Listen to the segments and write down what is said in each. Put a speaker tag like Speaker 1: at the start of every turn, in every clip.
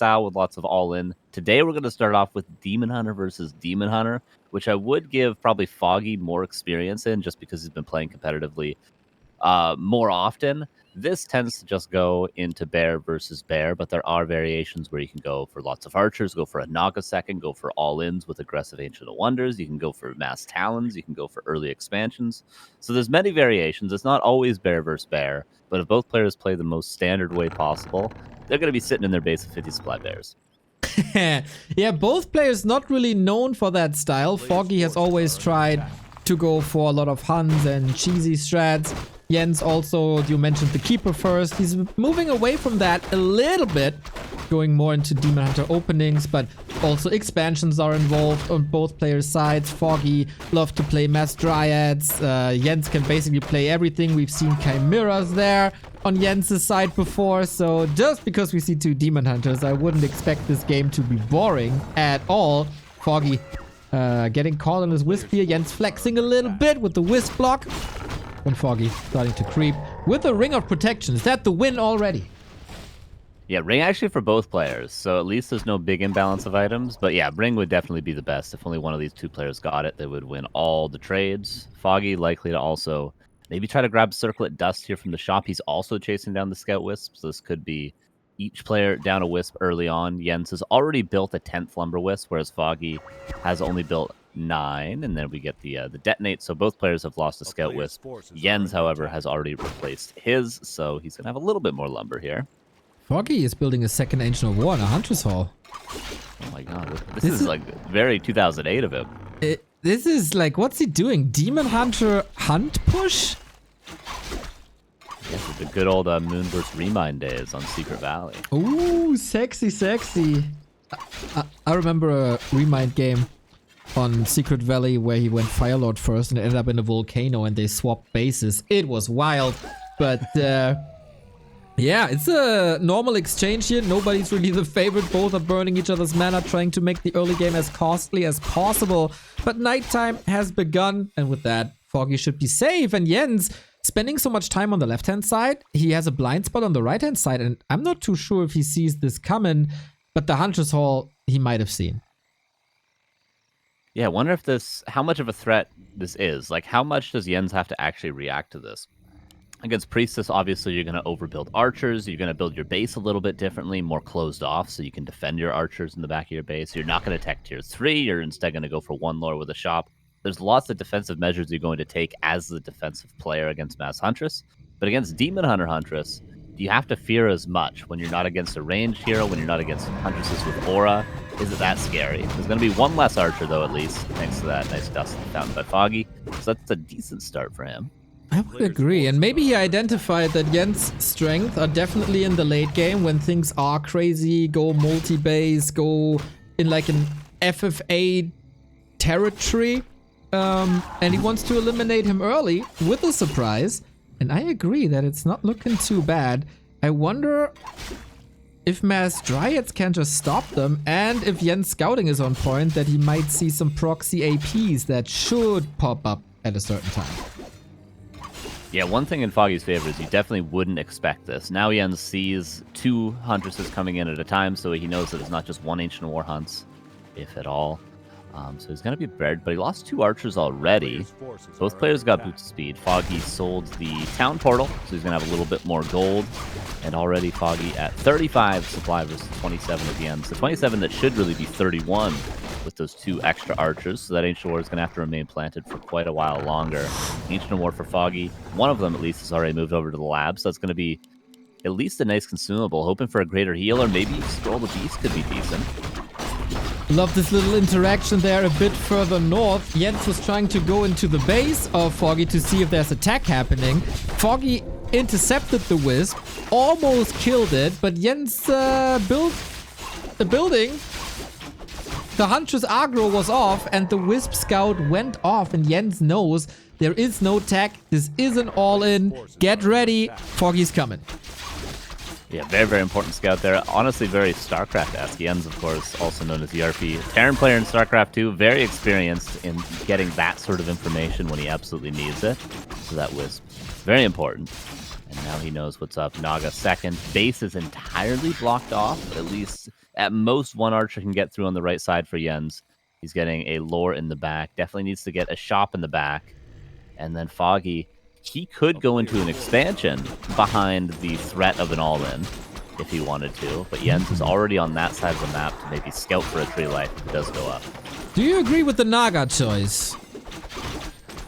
Speaker 1: style with lots of all-in. Today, we're going to start off with Demon Hunter versus Demon Hunter, which I would give probably Foggy more experience in just because he's been playing competitively more often. This tends to just go into bear versus bear, but there are variations where you can go for lots of archers, go for a Naga second, go for all-ins with aggressive Ancient of Wonders. You can go for mass talons. You can go for early expansions. So there's many variations. It's not always bear versus bear, but if both players play the most standard way possible, they're going to be sitting in their base of 50 supply bears.
Speaker 2: Yeah, both players not really known for that style. Foggy has always tried to go for a lot of hunts and cheesy strats. Jens also, you mentioned the Keeper first. He's moving away from that a little bit, going more into Demon Hunter openings, but also expansions are involved on both players' sides. Foggy loves to play Mass Dryads. Jens can basically play everything. We've seen Chimeras there on Jens' side before, so just because we see two Demon Hunters, I wouldn't expect this game to be boring at all. Foggy getting caught on his Wisp here. Jens flexing a little bit with the Wisp block. And Foggy starting to creep with the Ring of Protection. Is that the win already?
Speaker 1: Yeah, Ring actually for both players, so at least there's no big imbalance of items. But yeah, Ring would definitely be the best. If only one of these two players got it, they would win all the trades. Foggy likely to also maybe try to grab Circlet Dust here from the shop. He's also chasing down the Scout Wisp, so this could be each player down a Wisp early on. Jens has already built a 10th Lumber Wisp, whereas Foggy has only built 9, and then we get the Detonate, so both players have lost a Scout Wisp. Jens, however, has already replaced his, so he's going to have a little bit more lumber here.
Speaker 2: Foggy is building a second Ancient of War in a Huntress Hall.
Speaker 1: Oh my god, this is like very 2008 of him.
Speaker 2: This is like, what's he doing? Demon Hunter hunt push?
Speaker 1: Yes, the good old Moonburst Remind days on Secret Valley.
Speaker 2: Ooh, sexy, sexy. I remember a Remind game on Secret Valley where he went Firelord first and ended up in a volcano and they swapped bases. It was wild, but yeah, it's a normal exchange here. Nobody's really the favorite. Both are burning each other's mana, trying to make the early game as costly as possible. But nighttime has begun, and with that, Foggy should be safe. And Jens spending so much time on the left-hand side, he has a blind spot on the right-hand side, and I'm not too sure if he sees this coming, but the Huntress Hall he might have seen.
Speaker 1: Yeah, I wonder if how much of a threat this is. Like, how much does Jens have to actually react to this? Against Priestess, obviously, you're going to overbuild archers. You're going to build your base a little bit differently, more closed off, so you can defend your archers in the back of your base. You're not going to tech tier 3. You're instead going to go for one lore with a shop. There's lots of defensive measures you're going to take as the defensive player against Mass Huntress. But against Demon Hunter Huntress, do you have to fear as much when you're not against a ranged hero, when you're not against Huntresses with aura? Is it that scary? There's going to be one less archer, though, at least, thanks to that nice dust found by Foggy. So that's a decent start for him.
Speaker 2: I would agree, and maybe he identified that Jens' strengths are definitely in the late game when things are crazy, go multi-base, go in like an FFA territory, and he wants to eliminate him early with a surprise. And I agree that it's not looking too bad. I wonder if Mass Dryads can just stop them, and if Jens scouting is on point, that he might see some proxy APs that should pop up at a certain time.
Speaker 1: Yeah, one thing in Foggy's favor is you definitely wouldn't expect this. Now Jens sees 2 Huntresses coming in at a time, so he knows that it's not just one Ancient War hunts, if at all. So he's going to be prepared, but he lost 2 archers already. Both players got boot speed. Foggy sold the town portal, so he's going to have a little bit more gold. And already Foggy at 35 supply versus 27 at the end. So 27 that should really be 31 with those 2 extra archers. So that Ancient War is going to have to remain planted for quite a while longer. Ancient War for Foggy, one of them at least has already moved over to the lab, so that's going to be at least a nice consumable. Hoping for a greater heal, or maybe Scroll the Beast could be decent.
Speaker 2: Love this little interaction there a bit further north. Jens was trying to go into the base of Foggy to see if there's attack happening. Foggy intercepted the Wisp, almost killed it, but Jens built the building. The Huntress aggro was off and the Wisp Scout went off, and Jens knows there is no tech. This is an all-in. Get ready. Foggy's coming.
Speaker 1: Yeah, very, very important scout there. Honestly, very StarCraft-esque. Jens, of course, also known as ERP. Terran player in StarCraft 2, very experienced in getting that sort of information when he absolutely needs it. So that was very important. And now he knows what's up. Naga second. Base is entirely blocked off. At least, at most, one archer can get through on the right side for Jens. He's getting a lore in the back. Definitely needs to get a shop in the back. And then Foggy, he could go into an expansion behind the threat of an all-in if he wanted to. But Jens is already on that side of the map to maybe scout for a tree life if it does go up.
Speaker 2: Do you agree with the Naga choice?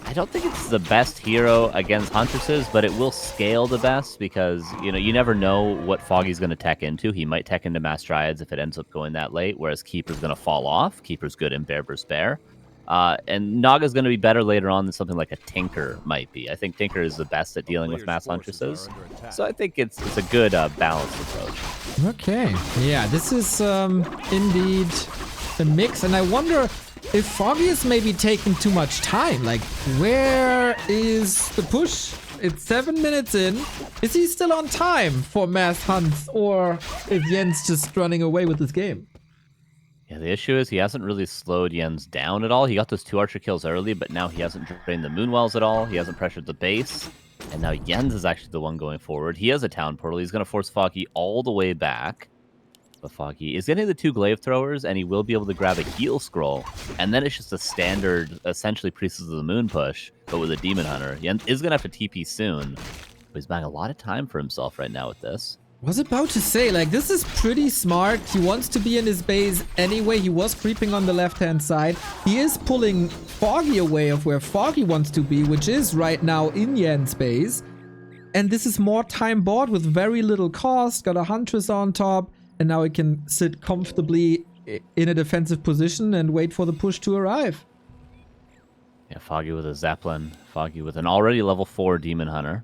Speaker 1: I don't think it's the best hero against Huntresses, but it will scale the best because, you know, you never know what Foggy's going to tech into. He might tech into Mass Dryads if it ends up going that late, whereas Keeper's going to fall off. Keeper's good in Bear vs. Bear. And Naga's going to be better later on than something like a Tinker might be. I think Tinker is the best at dealing with Mass Huntresses. So I think it's a good balanced approach.
Speaker 2: Okay. Yeah, this is indeed a mix. And I wonder if Foggy is maybe taking too much time. Like, where is the push? It's 7 minutes in. Is he still on time for mass hunts? Or is Jens just running away with this game?
Speaker 1: Yeah, the issue is he hasn't really slowed Jens down at all. He got those 2 archer kills early, but now he hasn't drained the Moonwells at all. He hasn't pressured the base. And now Jens is actually the one going forward. He has a town portal. He's going to force Foggy all the way back. But Foggy is getting the 2 glaive throwers, and he will be able to grab a heal scroll. And then it's just a standard, essentially, Priestess of the Moon push, but with a Demon Hunter. Jens is going to have to TP soon. But he's buying a lot of time for himself right now with this.
Speaker 2: Was about to say, like, this is pretty smart. He wants to be in his base anyway. He was creeping on the left-hand side. He is pulling Foggy away of where Foggy wants to be, which is right now in Jens' base. And this is more time bought with very little cost. Got a Huntress on top. And now he can sit comfortably in a defensive position and wait for the push to arrive.
Speaker 1: Yeah, Foggy with a Zeppelin. Foggy with an already level 4 Demon Hunter.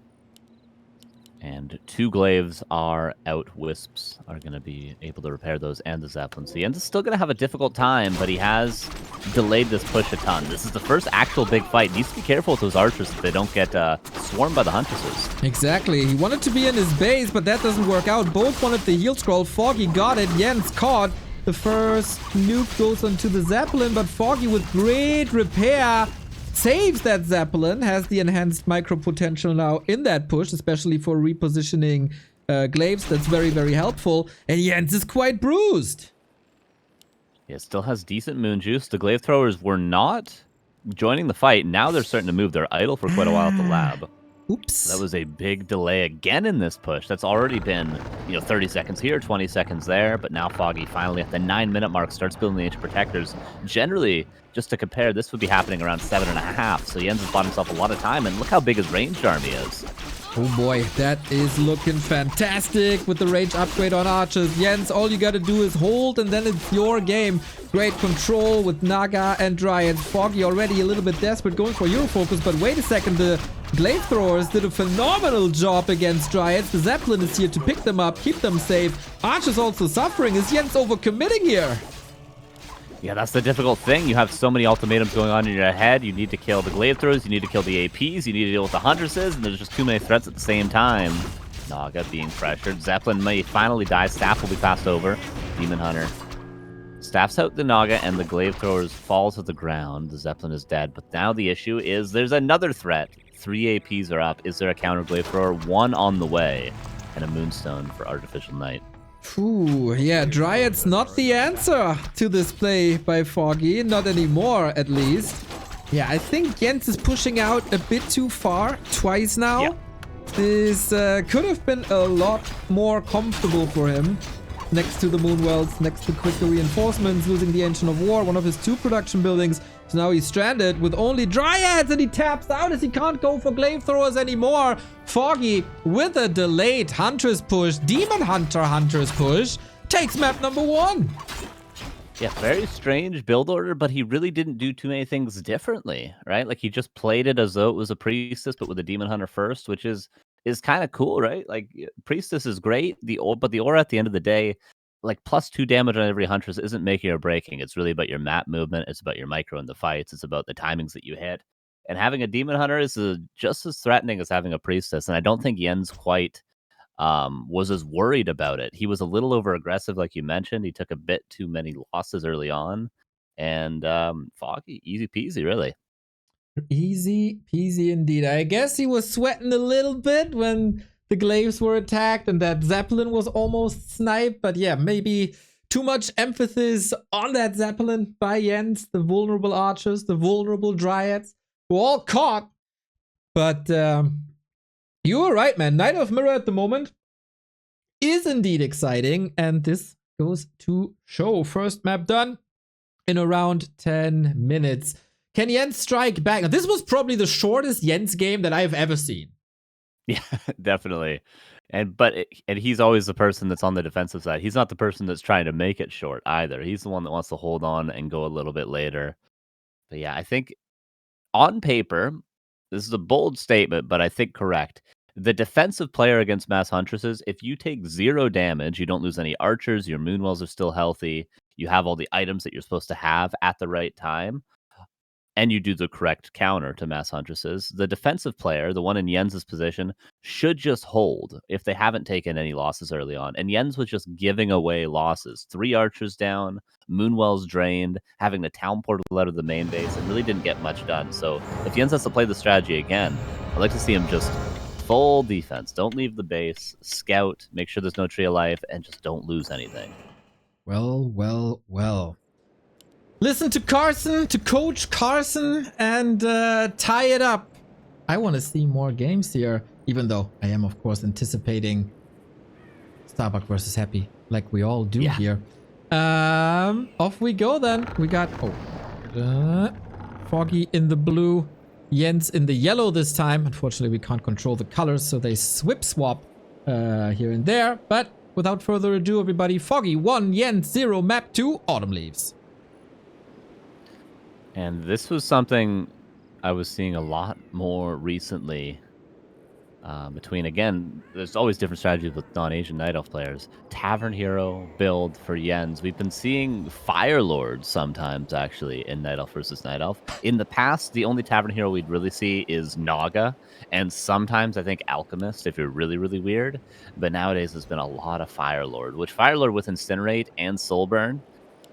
Speaker 1: And 2 glaives are out. Wisps are going to be able to repair those and the Zeppelin. So Jens is still going to have a difficult time, but he has delayed this push a ton. This is the first actual big fight. He needs to be careful with those archers so they don't get swarmed by the Huntresses.
Speaker 2: Exactly. He wanted to be in his base, but that doesn't work out. Both wanted the heal scroll. Foggy got it. Jens caught. The first nuke goes onto the Zeppelin, but Foggy with great repair saves that Zeppelin, has the enhanced micro potential now in that push, especially for repositioning glaives. That's very, very helpful. And Jens is quite bruised.
Speaker 1: Yeah, still has decent moon juice. The glaive throwers were not joining the fight. Now they're starting to move. They're idle for quite a while at the lab.
Speaker 2: Oops.
Speaker 1: That was a big delay again in this push. That's already been, 30 seconds here, 20 seconds there. But now Foggy finally at the 9-minute mark starts building the Ancient Protectors. Generally, just to compare, this would be happening around 7.5. So Jens has bought himself a lot of time. And look how big his ranged army is.
Speaker 2: Oh boy, that is looking fantastic with the range upgrade on archers. Jens, all you gotta do is hold and then it's your game. Great control with Naga and Dryads. Foggy already a little bit desperate going for Hero Focus, but wait a second, the glaive throwers did a phenomenal job against Dryads. The Zeppelin is here to pick them up, keep them safe. Archers also suffering. Is Jens overcommitting here?
Speaker 1: Yeah, that's the difficult thing. You have so many ultimatums going on in your head. You need to kill the glaive throwers, you need to kill the APs, you need to deal with the Huntresses, and there's just too many threats at the same time. Naga being pressured. Zeppelin may finally die. Staff will be passed over. Demon Hunter staffs out the Naga, and the glaive throwers fall to the ground. The Zeppelin is dead, but now the issue is there's another threat. 3 APs are up. Is there a counter glaive thrower? 1 on the way, and a Moonstone for Artificial Night.
Speaker 2: Ooh, yeah, Dryad's not the answer to this play by Foggy. Not anymore, at least. Yeah, I think Jens is pushing out a bit too far twice now.
Speaker 1: Yeah.
Speaker 2: This could have been a lot more comfortable for him. Next to the Moonwells, next to quicker reinforcements, losing the Ancient of War, one of his 2 production buildings. So now he's stranded with only Dryads and he taps out as he can't go for glaive throwers anymore. Foggy with a delayed Huntress push, Demon Hunter Huntress push, takes map number 1.
Speaker 1: Yeah, very strange build order, but he really didn't do too many things differently, right? Like he just played it as though it was a Priestess, but with a Demon Hunter first, which is kind of cool, right? Like Priestess is great, but the aura at the end of the day, like +2 damage on every Huntress isn't making or breaking. It's really about your map movement. It's about your micro in the fights. It's about the timings that you hit. And having a Demon Hunter is just as threatening as having a Priestess. And I don't think Jens quite was as worried about it. He was a little over aggressive, like you mentioned. He took a bit too many losses early on. And Foggy, easy peasy, really.
Speaker 2: Easy peasy indeed. I guess he was sweating a little bit when the glaives were attacked and that Zeppelin was almost sniped. But yeah, maybe too much emphasis on that Zeppelin by Jens. The vulnerable archers, the vulnerable dryads were all caught. But you were right, man. Night of Mirror at the moment is indeed exciting. And this goes to show. First map done in around 10 minutes. Can Jens strike back? Now, this was probably the shortest Jens game that I've ever seen.
Speaker 1: Yeah, definitely. And he's always the person that's on the defensive side. He's not the person that's trying to make it short either. He's the one that wants to hold on and go a little bit later. But yeah, I think on paper, this is a bold statement, but I think correct. The defensive player against mass huntresses, if you take 0 damage, you don't lose any archers, your moonwells are still healthy, you have all the items that you're supposed to have at the right time, and you do the correct counter to mass huntresses, the defensive player, the one in Jens's position, should just hold if they haven't taken any losses early on. And Jens was just giving away losses. 3 archers down, moonwells drained, having the town portal out of the main base, and really didn't get much done. So if Jens has to play the strategy again, I'd like to see him just full defense. Don't leave the base, scout, make sure there's no tree of life, and just don't lose anything.
Speaker 2: Well, well, well. Listen to Carson, to Coach Carson, and tie it up. I want to see more games here, even though I am, of course, anticipating Starbuck versus Happy, like we all do here. Off we go then. We got Foggy in the blue, Jens in the yellow this time. Unfortunately, we can't control the colors, so they swap here and there. But without further ado, everybody, Foggy 1, Jens 0, map 2, Autumn Leaves.
Speaker 1: And this was something I was seeing a lot more recently between, again, there's always different strategies with non-Asian Night Elf players. Tavern Hero build for Jens. We've been seeing Fire Lord sometimes, actually, in Night Elf versus Night Elf. In the past, the only Tavern Hero we'd really see is Naga, and sometimes I think Alchemist, if you're really, really weird. But nowadays, there's been a lot of Fire Lord, which Fire Lord with Incinerate and Soul Burn,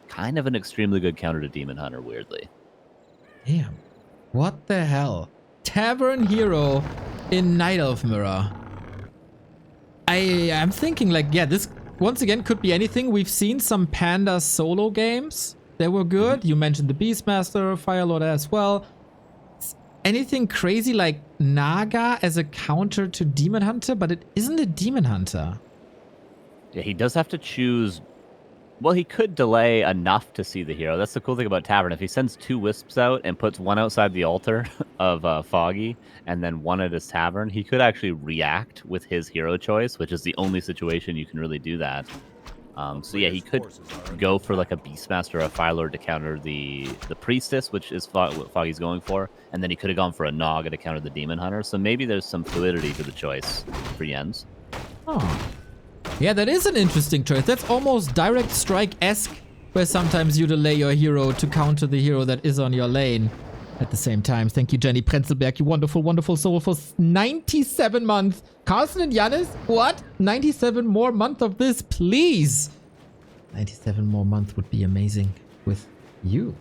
Speaker 1: kind of an extremely good counter to Demon Hunter, weirdly.
Speaker 2: Damn. What the hell? Tavern Hero in Night Elf Mirror. I'm thinking like, yeah, this once again could be anything. We've seen some Panda solo games that were good. You mentioned the Beastmaster, Firelord as well. Anything crazy like Naga as a counter to Demon Hunter, but it isn't a Demon Hunter.
Speaker 1: Yeah, he does have to choose. Well, he could delay enough to see the hero. That's the cool thing about Tavern. If he sends 2 Wisps out and puts one outside the altar of Foggy and then one at his Tavern, he could actually react with his hero choice, which is the only situation you can really do that. So yeah, he could go for like a Beastmaster or a Firelord to counter the Priestess, which is what Foggy's going for, and then he could have gone for a Naga to counter the Demon Hunter. So maybe there's some fluidity to the choice for Jens.
Speaker 2: Oh. Yeah, that is an interesting choice. That's almost Direct Strike-esque, where sometimes you delay your hero to counter the hero that is on your lane at the same time. Thank you, Jenny Prenzelberg, you wonderful, wonderful soul, for 97 months. Carson and Giannis, what? 97 more months of this, please. 97 more months would be amazing with you.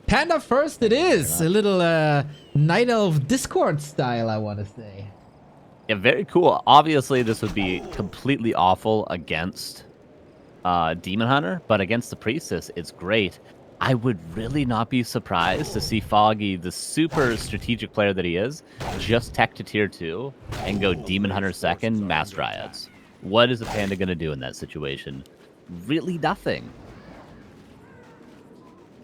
Speaker 2: Panda first it is. A little Night Elf Discord style, I want to say.
Speaker 1: Yeah, very cool. Obviously, this would be completely awful against Demon Hunter, but against the Priestess, it's great. I would really not be surprised to see Foggy, the super strategic player that he is, just tech to tier 2 and go Demon Hunter second, Mass Dryads. What is a Panda going to do in that situation? Really nothing.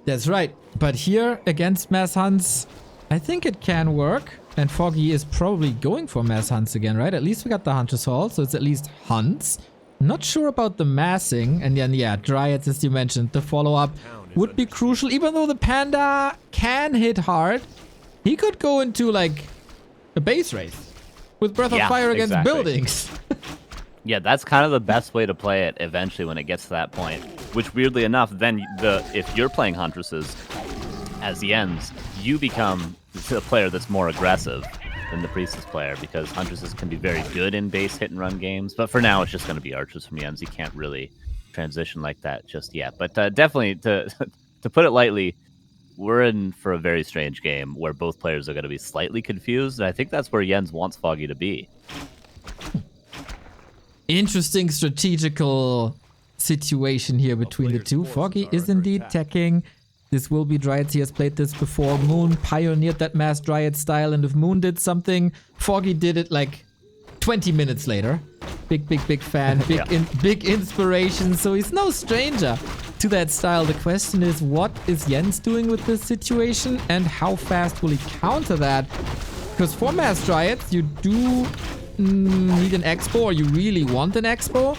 Speaker 2: That's right. But here, against Mass Hunts, I think it can work. And Foggy is probably going for Mass Hunts again, right? At least we got the Huntress Hall, so it's at least Hunts. Not sure about the massing. And then, yeah, Dryads, as you mentioned, the follow-up would be crucial. Even though the Panda can hit hard, he could go into, like, a base race with Breath of Fire against buildings.
Speaker 1: Yeah, that's kind of the best way to play it eventually when it gets to that point. Which, weirdly enough, then if you're playing Huntresses as the ends, you become a player that's more aggressive than the Priestess player, because Huntresses can be very good in base hit and run games. But for now, it's just going to be Archers from Jens. You can't really transition like that just yet. But definitely, to put it lightly, we're in for a very strange game where both players are going to be slightly confused. And I think that's where Jens wants Foggy to be.
Speaker 2: Interesting strategical situation here between the two. Foggy is indeed teching. This will be Dryads. He has played this before. Moon pioneered that mass Dryad style, and if Moon did something, Foggy did it like 20 minutes later. Big fan. Big inspiration. So he's no stranger to that style. The question is, what is Jens doing with this situation, and how fast will he counter that? Because for mass Dryads, you do need an expo, or you really want an expo.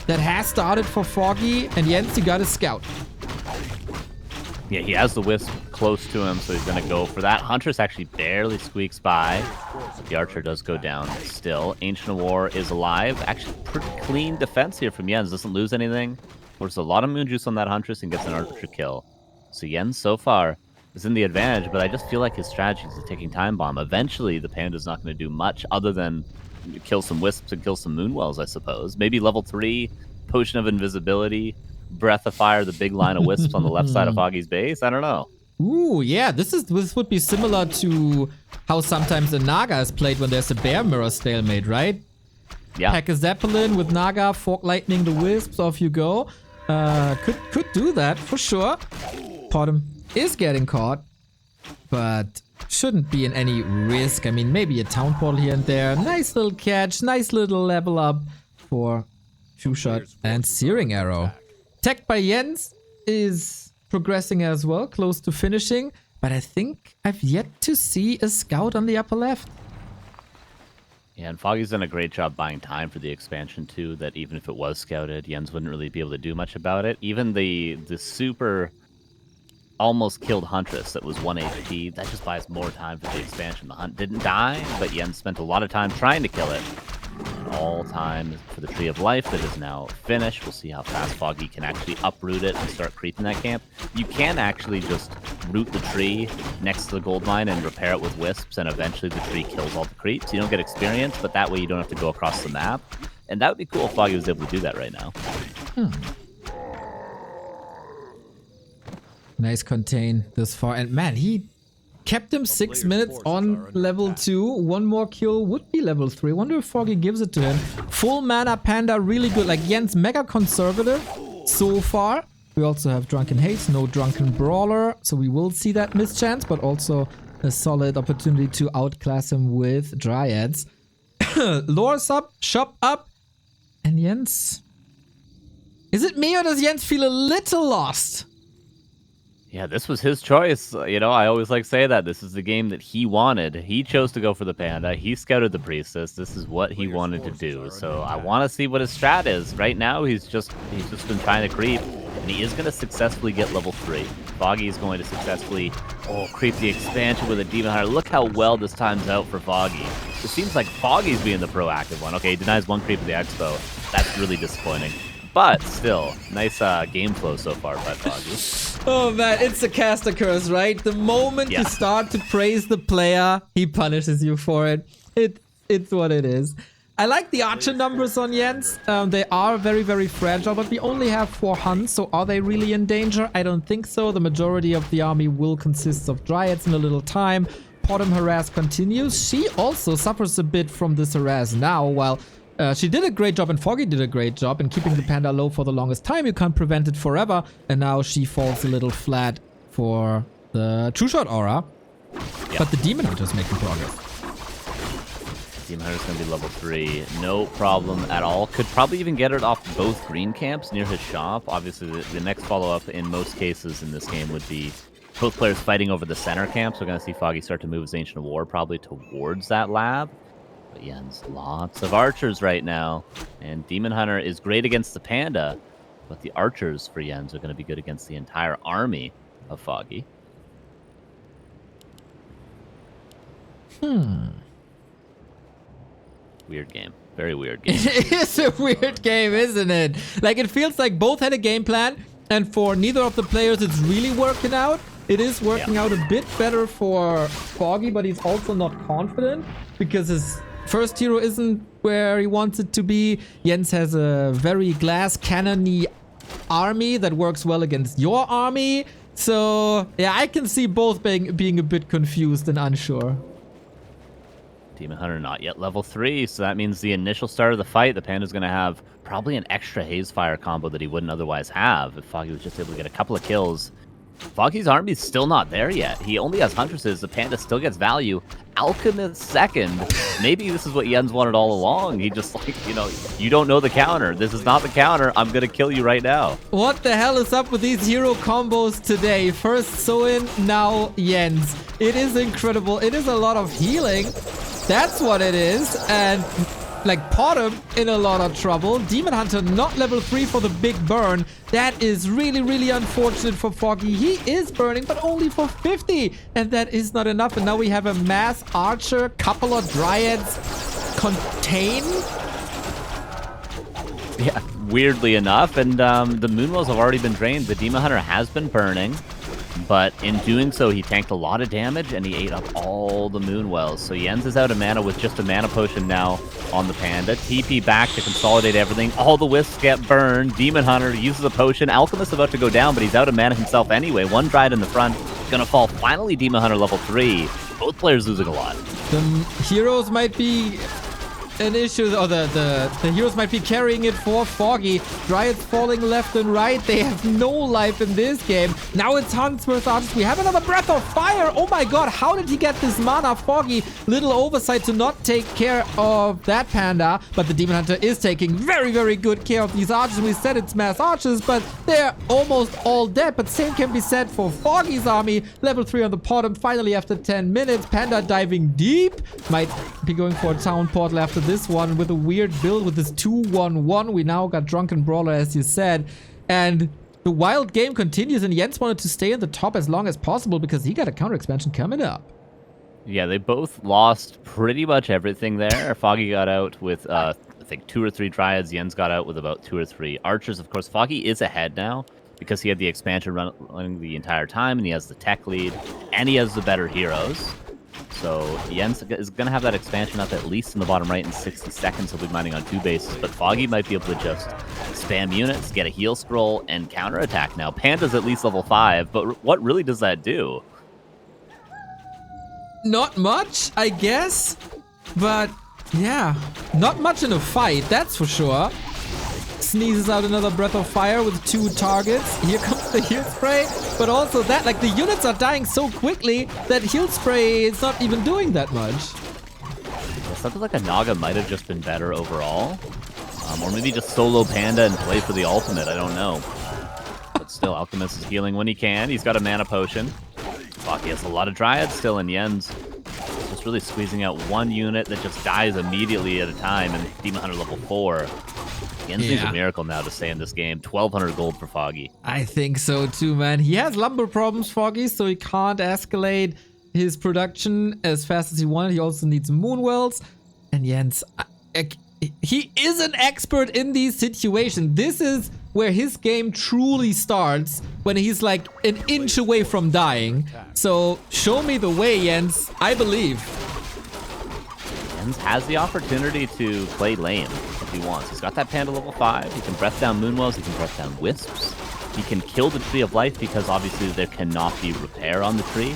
Speaker 2: That has started for Foggy, and Jens, you got a scout.
Speaker 1: Yeah, he has the wisp close to him, so he's going to go for that. Huntress actually barely squeaks by. The archer does go down still. Ancient War is alive. Actually, pretty clean defense here from Jens. Doesn't lose anything. Pours a lot of moon juice on that Huntress and gets an archer kill. So Jens, so far, is in the advantage, but I just feel like his strategy is taking time bomb. Eventually, the Panda's not going to do much other than kill some wisps and kill some moonwells, I suppose. Maybe level 3, Potion of Invisibility, Breath of Fire, the big line of wisps on the left side of Foggy's base. I don't know.
Speaker 2: Ooh, yeah, this would be similar to how sometimes a Naga is played when there's a bear mirror stalemate, right?
Speaker 1: Yeah.
Speaker 2: Pack a Zeppelin with Naga, Fork Lightning the wisps, off you go. Could do that for sure. Potom is getting caught, but shouldn't be in any risk. I mean, maybe a town portal here and there. Nice little catch, nice little level up for True Shot and Searing Arrow. Tech by Jens is progressing as well, close to finishing, but I think I've yet to see a scout on the upper left.
Speaker 1: Yeah, and Foggy's done a great job buying time for the expansion too, that even if it was scouted, Jens wouldn't really be able to do much about it. Even the super almost killed Huntress that was 1 HP, that just buys more time for the expansion. The hunt didn't die, but Jens spent a lot of time trying to kill it. All time for the Tree of Life that is now finished. We'll see how fast Foggy can actually uproot it and start creeping that camp. You can actually just root the tree next to the gold mine and repair it with wisps, and eventually the tree kills all the creeps. You don't get experience, but that way you don't have to go across the map. And that would be cool if Foggy was able to do that right now.
Speaker 2: Nice contain this far. And man, he kept him 6 minutes on level 2. One more kill would be level 3. Wonder if Foggy gives it to him. Full mana Panda, really good. Like Jens, mega conservative so far. We also have Drunken Haste, no Drunken Brawler. So we will see that mischance, but also a solid opportunity to outclass him with Dryads. Lore's up, shop up. And Jens... Is it me, or does Jens feel a little lost?
Speaker 1: Yeah, this was his choice. You know, I always like to say that. This is the game that he wanted. He chose to go for the Panda. He scouted the Priestess. This is what he wanted to do. So I want to see what his strat is. Right now, he's just been trying to creep. And he is going to successfully get level 3. Foggy is going to successfully creep the expansion with a Demon Hunter. Look how well this times out for Foggy. It seems like Foggy's being the proactive one. Okay, he denies 1 creep at the Expo. That's really disappointing. But still, nice game flow so far by Foggy.
Speaker 2: Oh man, it's a caster curse, right? The moment you start to praise the player, he punishes you for it. It's what it is. I like the archer numbers on Jens. They are very, very fragile, but we only have 4 hunts, so are they really in danger? I don't think so. The majority of the army will consist of Dryads in a little time. Potom harass continues. She also suffers a bit from this harass now, while she did a great job and Foggy did a great job in keeping the Panda low for the longest time. You can't prevent it forever. And now she falls a little flat for the True Shot aura. Yep. But the Demon Hunter is making progress.
Speaker 1: Demon Hunter's going to be level 3. No problem at all. Could probably even get it off both green camps near his shop. Obviously, the next follow-up in most cases in this game would be both players fighting over the center camp. So we're going to see Foggy start to move his Ancient War probably towards that lab. But Jens, lots of archers right now. And Demon Hunter is great against the Panda, but the archers for Jens are going to be good against the entire army of Foggy. Weird game. Very weird game.
Speaker 2: It is a weird game, isn't it? Like, it feels like both had a game plan, and for neither of the players it's really working out. It is working out a bit better for Foggy, but he's also not confident because his first hero isn't where he wants it to be. Jens has a very glass cannon-y army that works well against your army. So, yeah, I can see both being a bit confused and unsure.
Speaker 1: Demon Hunter not yet level 3, so that means the initial start of the fight, the Panda's going to have probably an extra Haze Fire combo that he wouldn't otherwise have if Foggy was just able to get a couple of kills. Foggy's army's still not there yet. He only has Huntresses. The Panda still gets value. Alchemist second. Maybe this is what Jens wanted all along. He just like, you don't know the counter. This is not the counter. I'm going to kill you right now.
Speaker 2: What the hell is up with these hero combos today? First Soin, now Jens. It is incredible. It is a lot of healing. That's what it is. And like Bottom in a lot of trouble. Demon Hunter not level 3 for the big burn. That is really, really unfortunate for Foggy. He is burning, but only for 50. And that is not enough. And now we have a mass archer, couple of dryads, contain.
Speaker 1: Yeah, weirdly enough. And the Moonwells have already been drained. The Demon Hunter has been burning. But in doing so, he tanked a lot of damage, and he ate up all the Moonwells. So Jens is out of mana with just a mana potion now on the Panda. TP back to consolidate everything. All the Wisps get burned. Demon Hunter uses a potion. Alchemist about to go down, but he's out of mana himself anyway. One Dryad in the front. Gonna fall. Finally, Demon Hunter level 3. Both players losing a lot.
Speaker 2: The heroes might be an issue, or the heroes might be carrying it for Foggy. Dryads falling left and right. They have no life in this game. Now it's Hunts versus Archers. We have another Breath of Fire. Oh my god, how did he get this mana? Foggy, little oversight to not take care of that Panda, but the Demon Hunter is taking very, very good care of these Archers. We said it's mass Archers, but they're almost all dead. But same can be said for Foggy's army. Level 3 on the bottom. Finally, after 10 minutes, Panda diving deep. Might be going for a town portal after this one with a weird build with this 2-1-1. We now got Drunken Brawler, as you said. And the wild game continues, and Jens wanted to stay in the top as long as possible because he got a counter expansion coming up.
Speaker 1: Yeah, they both lost pretty much everything there. Foggy got out with, I think, 2 or 3 Dryads. Jens got out with about 2 or 3 Archers. Of course, Foggy is ahead now because he had the expansion running the entire time, and he has the tech lead, and he has the better heroes. So Jens is going to have that expansion up at least in the bottom right in 60 seconds. He'll be mining on 2 bases, but Foggy might be able to just spam units, get a heal scroll, and counterattack now. Panda's at least level 5, but what really does that do?
Speaker 2: Not much, I guess. But yeah, not much in a fight, that's for sure. Sneezes out another Breath of Fire with 2 targets. Here comes the heal spray. But also that, like, the units are dying so quickly that heal spray is not even doing that much.
Speaker 1: Yeah, something like a Naga might have just been better overall. Or maybe just solo Panda and play for the ultimate, I don't know. But still, Alchemist is healing when he can. He's got a mana potion. Fuck, he has a lot of Dryads still, and Jens just really squeezing out one unit that just dies immediately at a time, and Demon Hunter level 4. Jens needs a miracle now to stay in this game. 1,200 gold for Foggy.
Speaker 2: I think so too, man. He has lumber problems, Foggy, so he can't escalate his production as fast as he wanted. He also needs Moonwells. And Jens, he is an expert in these situations. This is where his game truly starts, when he's like an inch away from dying. So show me the way, Jens. I believe.
Speaker 1: Jens has the opportunity to play lane if he wants. He's got that Panda level 5. He can breath down Moonwells. He can breath down Wisps. He can kill the Tree of Life because obviously there cannot be repair on the tree.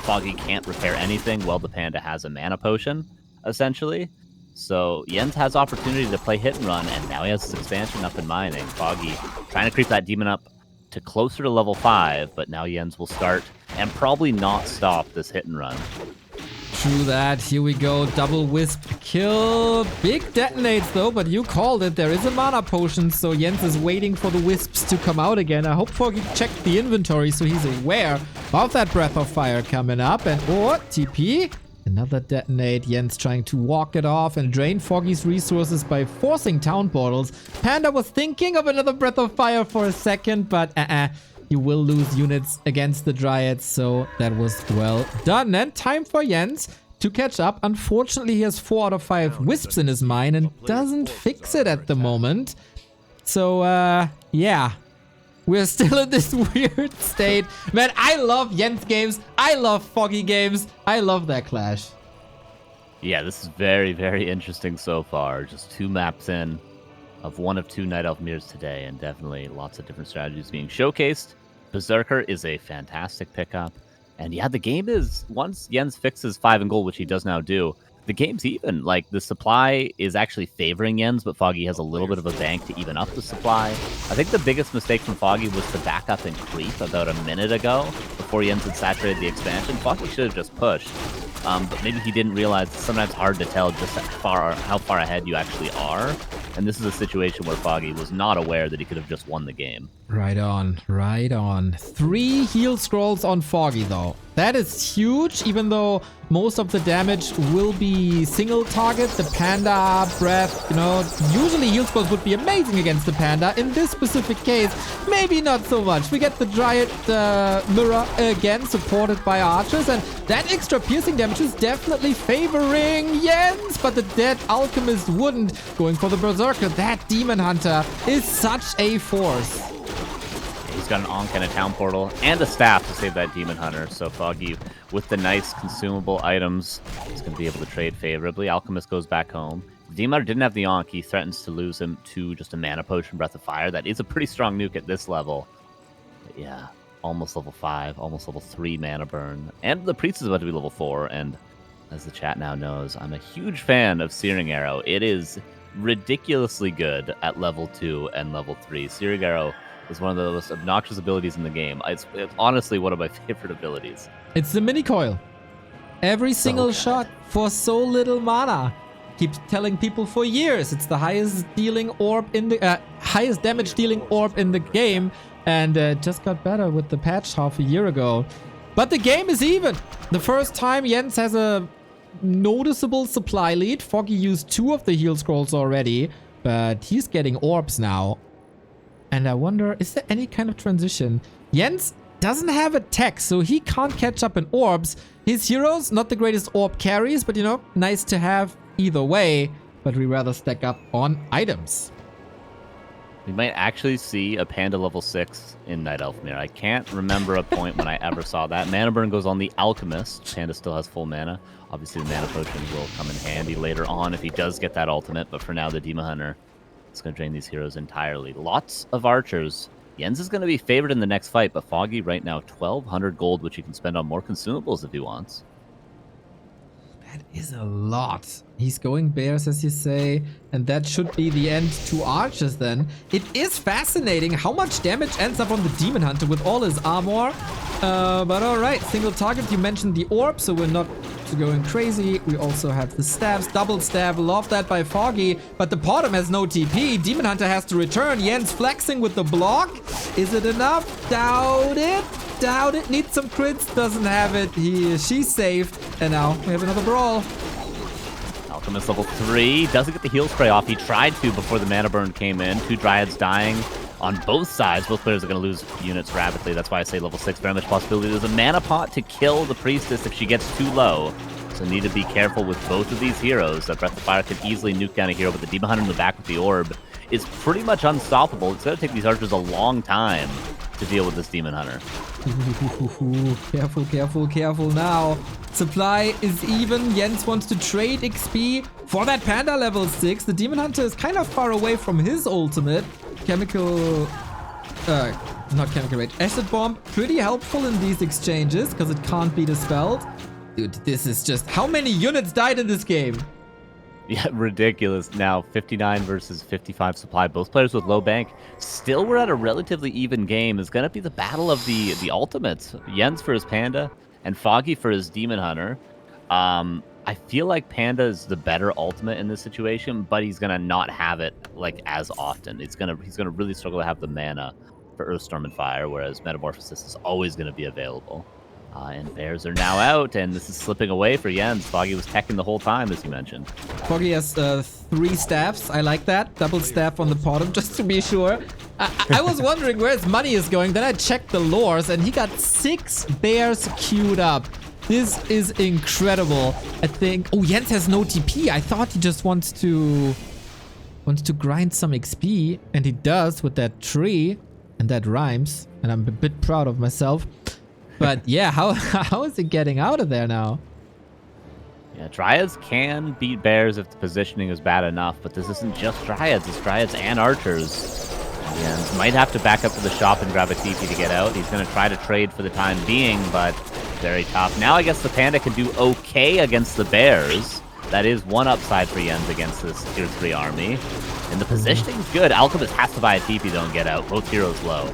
Speaker 1: Foggy can't repair anything while the Panda has a mana potion, essentially. So Jens has opportunity to play hit and run, and now he has his expansion up and mining. Foggy trying to creep that demon up to closer to level 5, but now Jens will start and probably not stop this hit and run.
Speaker 2: True that. Here we go. Double Wisp kill. Big detonates though, but you called it. There is a mana potion, so Jens is waiting for the Wisps to come out again. I hope Foggy checked the inventory so he's aware of that Breath of Fire coming up. And TP. Another detonate. Jens trying to walk it off and drain Foggy's resources by forcing town portals. Panda was thinking of another Breath of Fire for a second, but you will lose units against the Dryads, so that was well done. And time for Jens to catch up. Unfortunately, he has 4 out of 5 Wisps in his mine and doesn't fix it at the moment. So, yeah. We're still in this weird state. Man, I love Jens games. I love Foggy games. I love that clash.
Speaker 1: Yeah, this is very, very interesting so far. Just 2 maps in of 1 of 2 Night Elf mirrors today, and definitely lots of different strategies being showcased. Berserker is a fantastic pickup. And yeah, the game is, once Jens fixes 5 and gold, which he does now do, the game's even. Like, the supply is actually favoring Jens, but Foggy has a little bit of a bank to even up the supply. I think the biggest mistake from Foggy was to back up and creep about a minute ago before Jens had saturated the expansion. Foggy should have just pushed. But maybe he didn't realize it's sometimes hard to tell just how far ahead you actually are. And this is a situation where Foggy was not aware that he could have just won the game.
Speaker 2: Right on, right on. 3 heal scrolls on Foggy, though. That is huge, even though most of the damage will be single target. The Panda, Breath, you know, usually heal scrolls would be amazing against the Panda. In this specific case, maybe not so much. We get the Dryad Mirror again, supported by archers, and that extra piercing damage is definitely favoring Jens, but the dead Alchemist wouldn't. Going for the Berserker, that Demon Hunter is such a force.
Speaker 1: He's got an Ankh and a Town Portal and a Staff to save that Demon Hunter. So Foggy, with the nice consumable items, is going to be able to trade favorably. Alchemist goes back home. If Demon Hunter didn't have the Ankh, he threatens to lose him to just a Mana Potion, Breath of Fire. That is a pretty strong nuke at this level. But yeah, almost level 5, almost level 3 Mana Burn. And the Priest is about to be level 4. And as the chat now knows, I'm a huge fan of Searing Arrow. It is ridiculously good at level 2 and level 3. Searing Arrow is one of the most obnoxious abilities in the game. It's honestly one of my favorite abilities.
Speaker 2: It's the mini coil. Every single shot for so little mana. Keep telling people for years it's the highest dealing orb in the highest damage dealing orb in the game, and just got better with the patch half a year ago. But the game is even. The first time Jens has a noticeable supply lead. Foggy used 2 of the heal scrolls already, but he's getting orbs now. And I wonder, is there any kind of transition? Jens doesn't have a tech, so he can't catch up in orbs. His heroes, not the greatest orb carries, but you know, nice to have either way. But we rather stack up on items.
Speaker 1: We might actually see a Panda level 6 in Night Elf Mirror. I can't remember a point when I ever saw that. Mana Burn goes on the Alchemist. Panda still has full mana. Obviously, the Mana Potion will come in handy later on if he does get that ultimate. But for now, the Demon Hunter is going to drain these heroes entirely. Lots of archers. Jens is going to be favored in the next fight, but Foggy right now 1,200 gold, which he can spend on more consumables if he wants.
Speaker 2: That is a lot. He's going bears, as you say, and that should be the end to archers then. It is fascinating how much damage ends up on the Demon Hunter with all his armor. But alright, single target. You mentioned the orb, so we're not going crazy. We also have the stabs, double stab. Love that by Foggy, but the Potom has no TP. Demon Hunter has to return. Jens flexing with the block. Is it enough? Doubt it. Doubt it. Needs some crits. Doesn't have it. She's saved. And now we have another brawl.
Speaker 1: Alchemist level 3. Doesn't get the heal spray off. He tried to before the Mana Burn came in. 2 Dryads dying on both sides. Both players are going to lose units rapidly. That's why I say level 6. Very much possibility. There's a Mana Pot to kill the Priestess if she gets too low. So need to be careful with both of these heroes. That Breath of Fire could easily nuke down a hero, but the Demon Hunter in the back with the orb is pretty much unstoppable. It's going to take these archers a long time to deal with this Demon Hunter.
Speaker 2: Careful, careful, careful now. Supply is even. Jens wants to trade XP for that Panda level 6. The Demon Hunter is kind of far away from his ultimate. Chemical... not Chemical Rage. Acid Bomb, pretty helpful in these exchanges because it can't be dispelled. Dude, this is just... How many units died in this game?
Speaker 1: Yeah, ridiculous. Now, 59 versus 55 supply. Both players with low bank. Still, we're at a relatively even game. It's going to be the battle of the ultimates. Jens for his Panda and Foggy for his Demon Hunter. I feel like Panda is the better ultimate in this situation, but he's going to not have it like as often. He's going to really struggle to have the mana for Earthstorm and Fire, whereas Metamorphosis is always going to be available. And bears are now out, and this is slipping away for Jens. Foggy was teching the whole time, as you mentioned.
Speaker 2: Foggy has 3 staffs. I like that. Double staff on the bottom, just to be sure. I was wondering where his money is going. Then I checked the lores, and he got 6 bears queued up. This is incredible. I think... Oh, Jens has no TP. I thought he just wants to grind some XP, and he does with that tree, and that rhymes. And I'm a bit proud of myself. But yeah, how is it getting out of there now?
Speaker 1: Yeah, Dryads can beat bears if the positioning is bad enough, but this isn't just Dryads, it's Dryads and Archers. And might have to back up to the shop and grab a TP to get out. He's going to try to trade for the time being, but very tough. Now I guess the Panda can do okay against the bears. that is one upside for Jens against this tier 3 army. And the positioning's good. Alchemist has to buy a TP though and get out. Both heroes low.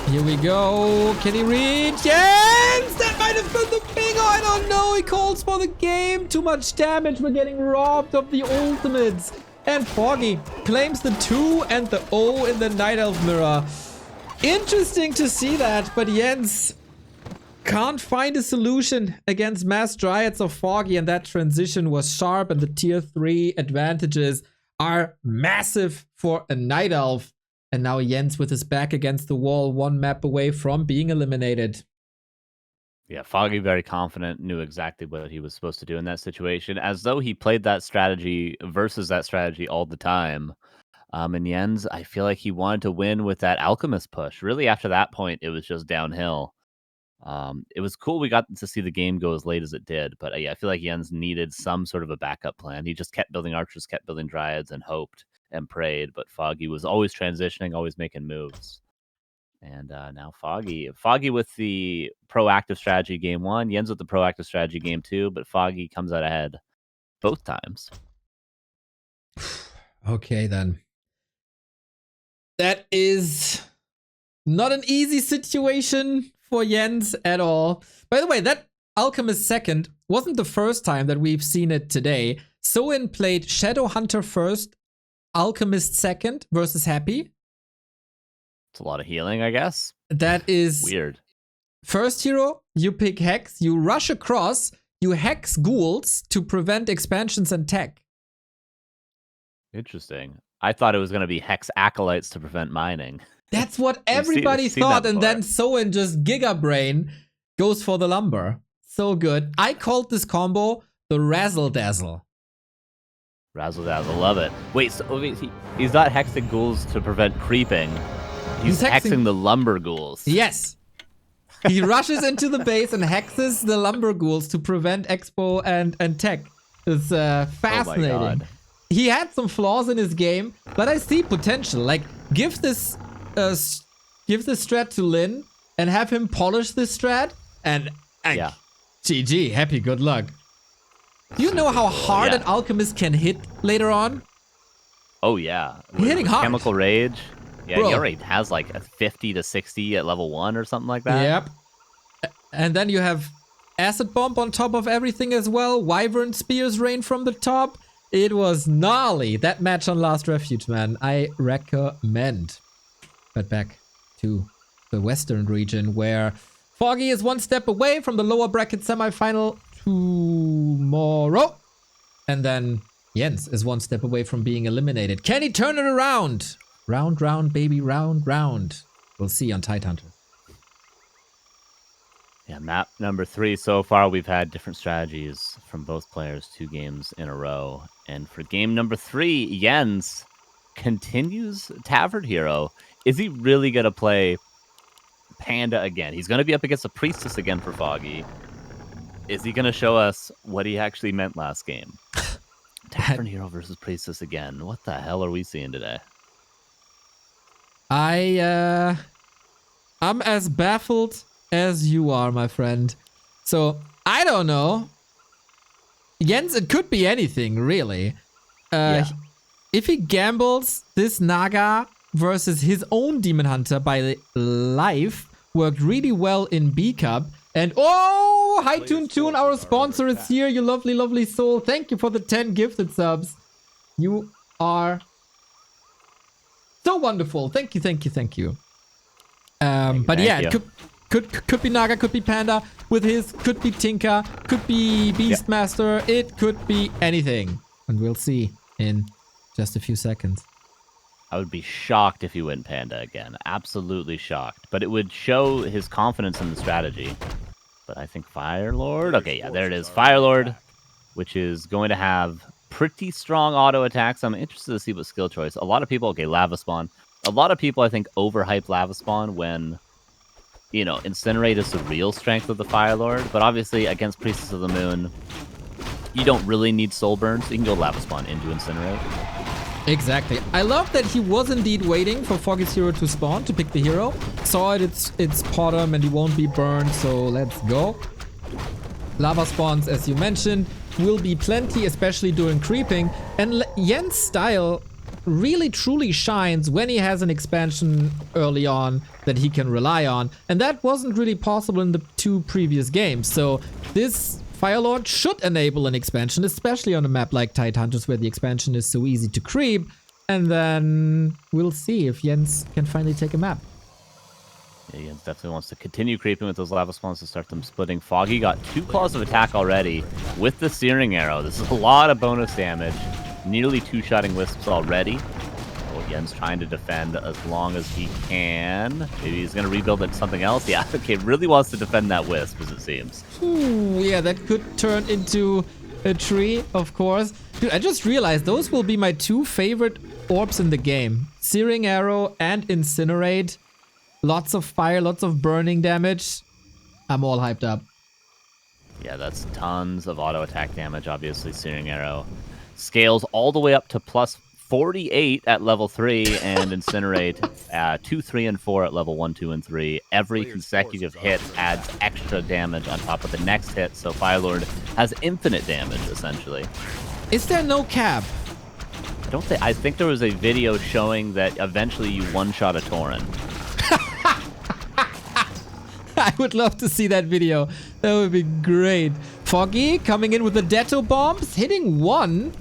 Speaker 2: Here we go. Can he reach? Yes! That might have been the bingo. I don't know. He calls for the game. Too much damage. We're getting robbed of the ultimates. And Foggy claims the 2 and the O in the Night Elf mirror. Interesting to see that, but Jens can't find a solution against Mass Dryads of Foggy, and that transition was sharp, and the tier 3 advantages are massive for a Night Elf. And now Jens with his back against the wall, one map away from being eliminated.
Speaker 1: Yeah, Foggy very confident, knew exactly what he was supposed to do in that situation, as though he played that strategy versus that strategy all the time. And Jens, I feel like he wanted to win with that Alchemist push. Really, after that point, it was just downhill. It was cool we got to see the game go as late as it did, but yeah, I feel like Jens needed some sort of a backup plan. He just kept building archers, kept building dryads, and hoped and prayed, but Foggy was always transitioning, always making moves. And now Foggy with the proactive strategy game 1, Jens with the proactive strategy game 2, but Foggy comes out ahead both times.
Speaker 2: Okay, then. That is not an easy situation for Jens at all. By the way, that Alchemist second wasn't the first time that we've seen it today. Soin played Shadow Hunter first, Alchemist second versus Happy.
Speaker 1: It's a lot of healing, I guess.
Speaker 2: That is
Speaker 1: weird.
Speaker 2: First hero, you pick Hex, you rush across, you hex ghouls to prevent expansions and tech.
Speaker 1: Interesting. I thought it was going to be Hex Acolytes to prevent mining.
Speaker 2: That's what everybody thought, and then Soin just Giga Brain goes for the lumber. So good. I called this combo the Razzle Dazzle.
Speaker 1: Razzle Dazzle, love it. Wait, so he's not hexing ghouls to prevent creeping. He's hexing the lumber ghouls.
Speaker 2: Yes. He rushes into the base and hexes the lumber ghouls to prevent expo and tech. It's fascinating. Oh my God. He had some flaws in his game, but I see potential. Like, give this strat to Lin and have him polish this strat, and
Speaker 1: yeah.
Speaker 2: GG, happy, good luck. Do you know how hard an alchemist can hit later on?
Speaker 1: Oh yeah,
Speaker 2: hitting hard.
Speaker 1: Chemical Rage. Yeah,
Speaker 2: Bro.
Speaker 1: He already has like a 50 to 60 at level 1 or something like that.
Speaker 2: Yep. And then you have Acid Bomb on top of everything as well. Wyvern Spears rain from the top. It was gnarly. That match on Last Refuge, man. I recommend. But back to the Western region, where Foggy is one step away from the lower bracket semifinal tomorrow. And then Jens is one step away from being eliminated. Can he turn it around? Round, round, baby, round, round. We'll see on Tidehunter.
Speaker 1: Yeah, map number 3 so far, we've had different strategies from both players 2 games in a row. And for game number 3, Jens continues Tavern Hero. Is he really going to play Panda again? He's going to be up against a Priestess again for Foggy. Is he going to show us what he actually meant last game? Tavern Hero versus Priestess again. What the hell are we seeing today?
Speaker 2: I'm as baffled as you are, my friend. So, I don't know. Jens, it could be anything, really. If he gambles this Naga versus his own Demon Hunter by life, worked really well in B Cup. And oh, Hi Toon, our sponsor is here, you lovely, lovely soul. Thank you for the 10 gifted subs. You are so wonderful. Thank you, thank you, thank you. But yeah, it could be Naga, could be Panda with his, could be Tinka, could be Beastmaster, it could be anything. And we'll see in just a few seconds.
Speaker 1: I would be shocked if he went Panda again. Absolutely shocked. But it would show his confidence in the strategy. But I think Firelord... Okay, yeah, there it is. Firelord, which is going to have pretty strong auto attacks. I'm interested to see what skill choice. A lot of people... Okay, Lava Spawn. A lot of people, I think, overhype Lava Spawn when, you know, Incinerate is the real strength of the Firelord. But obviously, against Priestess of the Moon, you don't really need Soul Burn, so you can go Lava Spawn into Incinerate.
Speaker 2: Exactly. I love that he was indeed waiting for Foggy's hero to spawn to pick the hero. Saw it's Potom and he won't be burned, so let's go. Lava spawns, as you mentioned. will be plenty, especially during creeping. And Jens' style really truly shines when he has an expansion early on that he can rely on. And that wasn't really possible in the 2 previous games. So this Firelord should enable an expansion, especially on a map like Tidehunter's where the expansion is so easy to creep. And then we'll see if Jens can finally take a map.
Speaker 1: Yeah, Jens definitely wants to continue creeping with those lava spawns to start them splitting. Foggy got 2 claws of attack already with the searing arrow. This is a lot of bonus damage. Nearly 2-shotting wisps already. Jens trying to defend as long as he can. Maybe he's going to rebuild it something else. Yeah, okay, really wants to defend that wisp, as it seems.
Speaker 2: Ooh, yeah, that could turn into a tree, of course. Dude, I just realized those will be my 2 favorite orbs in the game. Searing Arrow and Incinerate. Lots of fire, lots of burning damage. I'm all hyped up.
Speaker 1: Yeah, that's tons of auto attack damage, obviously. Searing Arrow scales all the way up to plus 48 at level 3, and Incinerate 2, 3, and 4 at level 1, 2, and 3. Every consecutive hit adds extra damage on top of the next hit, so Firelord has infinite damage, essentially.
Speaker 2: Is there no cap?
Speaker 1: I think there was a video showing that eventually you one-shot a Tauren.
Speaker 2: I would love to see that video. That would be great. Foggy coming in with the Detto bombs, hitting 1.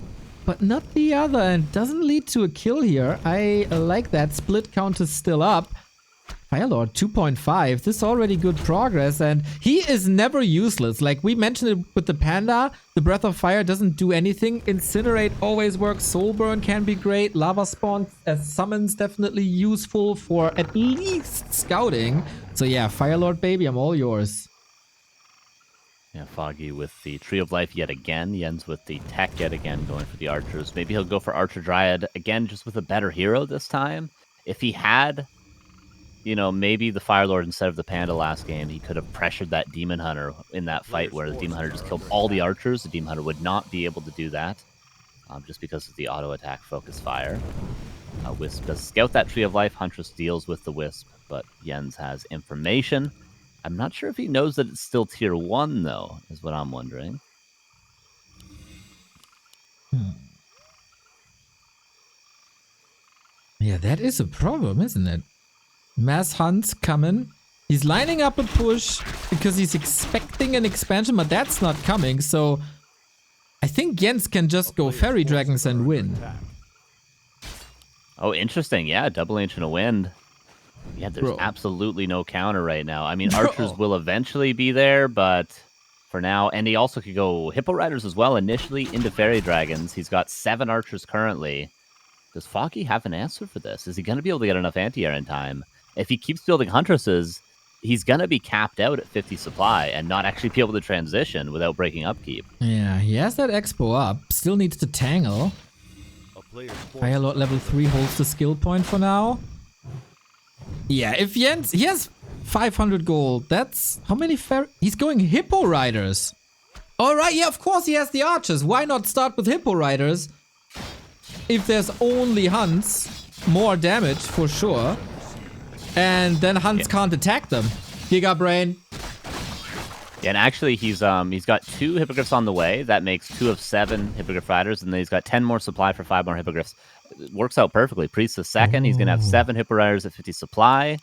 Speaker 2: But not the other, and doesn't lead to a kill here. I like that. Split count is still up. Firelord 2.5. This is already good progress, and he is never useless. Like we mentioned it with the Panda, the Breath of Fire doesn't do anything. Incinerate always works. Soul Burn can be great. Lava Spawn as summons definitely useful for at least scouting. So yeah, Firelord baby, I'm all yours.
Speaker 1: Yeah, Foggy with the Tree of Life yet again. Jens with the tech yet again, going for the archers. Maybe he'll go for Archer Dryad again, just with a better hero this time. If he had, maybe the Firelord instead of the Panda last game, he could have pressured that Demon Hunter in that fight where the Demon Hunter just killed all the archers. The Demon Hunter would not be able to do that, just because of the auto attack focus fire. Wisp does scout that Tree of Life. Huntress deals with the Wisp, but Jens has information. I'm not sure if he knows that it's still tier 1, though, is what I'm wondering.
Speaker 2: Yeah, that is a problem, isn't it? Mass hunts coming. He's lining up a push because he's expecting an expansion, but that's not coming. So I think Jens can just go Fairy Dragons and win.
Speaker 1: Oh, interesting. Yeah, double Ancient of Wind. Yeah, there's absolutely no counter right now. I mean, archers will eventually be there, but for now, and he also could go Hippo Riders as well initially into Fairy Dragons. He's got 7 archers currently. Does Foggy have an answer for this? Is he going to be able to get enough anti-air in time? If he keeps building Huntresses, he's going to be capped out at 50 supply and not actually be able to transition without breaking upkeep.
Speaker 2: Yeah, he has that Expo up. Still needs to tangle. Firelord level 3 holds the skill point for now. Yeah, if Jens... He has 500 gold. That's... How many he's going Hippo Riders. Alright, yeah, of course he has the archers. Why not start with Hippo Riders? If there's only hunts, more damage for sure. And then hunts can't attack them. Giga Brain.
Speaker 1: Yeah, and actually he's got 2 Hippogriffs on the way. That makes 2 of 7 Hippogriff Riders, and then he's got 10 more supply for 5 more Hippogriffs. It works out perfectly. Priest the second, he's going to have 7 Hippo Riders at 50 supply.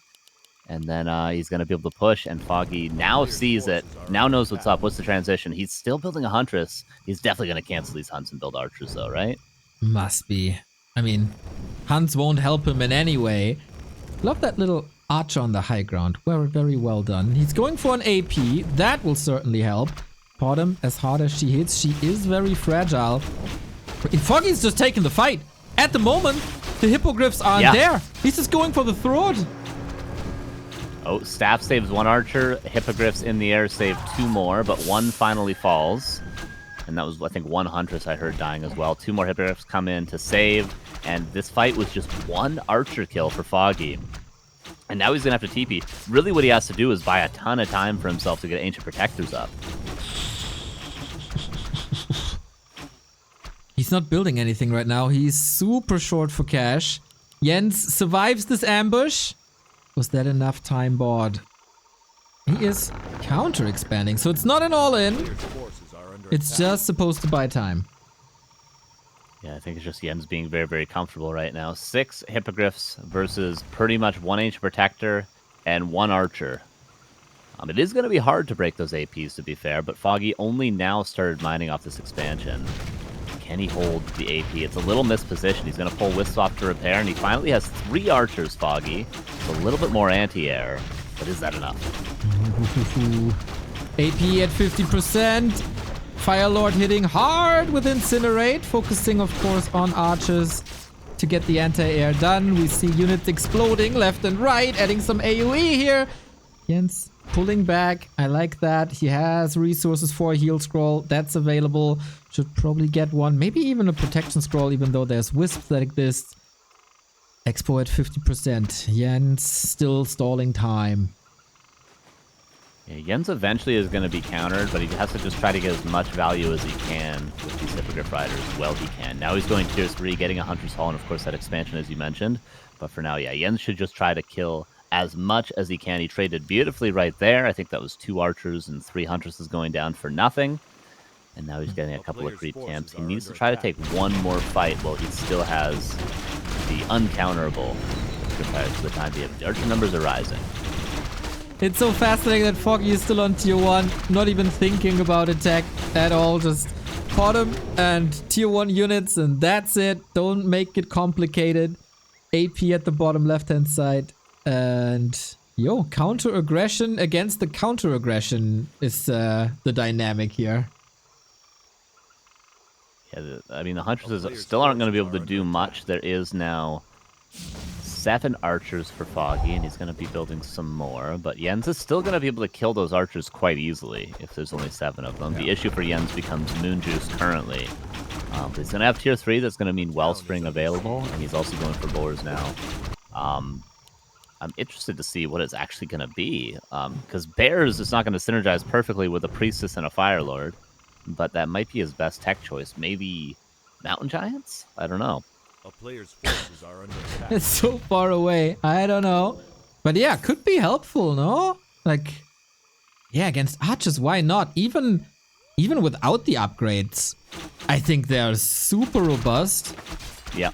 Speaker 1: And then he's going to be able to push, and Foggy now sees it, now knows what's up. What's the transition? He's still building a Huntress. He's definitely going to cancel these hunts and build archers, though, right?
Speaker 2: Must be. I mean, hunts won't help him in any way. Love that little archer on the high ground. Very, very well done. He's going for an AP. That will certainly help. Bottom, as hard as she hits, she is very fragile. Foggy's just taking the fight. At the moment, the Hippogriffs aren't there. He's just going for the throat.
Speaker 1: Oh, Staff saves 1 archer. Hippogriffs in the air save 2 more, but 1 finally falls. And that was, I think, 1 Huntress I heard dying as well. 2 more Hippogriffs come in to save. And this fight was just 1 archer kill for Foggy. And now he's going to have to TP. Really what he has to do is buy a ton of time for himself to get Ancient Protectors up.
Speaker 2: He's not building anything right now. He's super short for cash. Jens survives this ambush. Was that enough time, Bod? He is counter-expanding, so it's not an all-in. It's just supposed to buy time.
Speaker 1: Yeah, I think it's just Jens being very, very comfortable right now. 6 hippogriffs versus pretty much 1 ancient protector and 1 archer. It is going to be hard to break those APs, to be fair, but Foggy only now started mining off this expansion. Can he hold the AP? It's a little mispositioned. He's going to pull Wisp off to repair, and he finally has 3 archers, Foggy. It's a little bit more anti-air, but is that enough?
Speaker 2: AP at 50%. Firelord hitting hard with Incinerate, focusing, of course, on archers to get the anti-air done. We see units exploding left and right, adding some AoE here. Jens pulling back. I like that. He has resources for a heal scroll. That's available. Should probably get one. Maybe even a protection scroll, even though there's wisps that exist. Expo at 50%. Jens still stalling time.
Speaker 1: Yeah, Jens eventually is going to be countered, but he has to just try to get as much value as he can with these Hippogriff Riders. Well, he can. Now he's going tier 3, getting a Hunter's Hall, and of course that expansion, as you mentioned. But for now, yeah, Jens should just try to kill as much as he can. He traded beautifully right there. I think that was 2 archers and 3 huntresses going down for nothing. And now he's getting a couple of creep camps. He needs to try to take one more fight while he still has the uncounterable compared to the time being. The archer numbers are rising.
Speaker 2: It's so fascinating that Foggy is still on tier 1, not even thinking about attack at all. Just pot him and tier 1 units, and that's it. Don't make it complicated. AP at the bottom left-hand side. And yo, counter aggression against the counter aggression is the dynamic here.
Speaker 1: Yeah, I mean, the huntresses still aren't going to be able to do much. There is now 7 archers for Foggy, and he's going to be building some more. But Jens is still going to be able to kill those archers quite easily if there's only 7 of them. The issue for Jens becomes Moon Juice currently. But he's going to have tier 3. That's going to mean Wellspring available, and he's also going for boars now. I'm interested to see what it's actually going to be, because Bears is not going to synergize perfectly with a Priestess and a Fire Lord, but that might be his best tech choice. Maybe Mountain Giants? I don't know.
Speaker 3: A player's forces are under attack.
Speaker 2: It's so far away. I don't know. But yeah, could be helpful, no? Like, yeah, against archers, why not? Even without the upgrades, I think they're super robust.
Speaker 1: Yeah.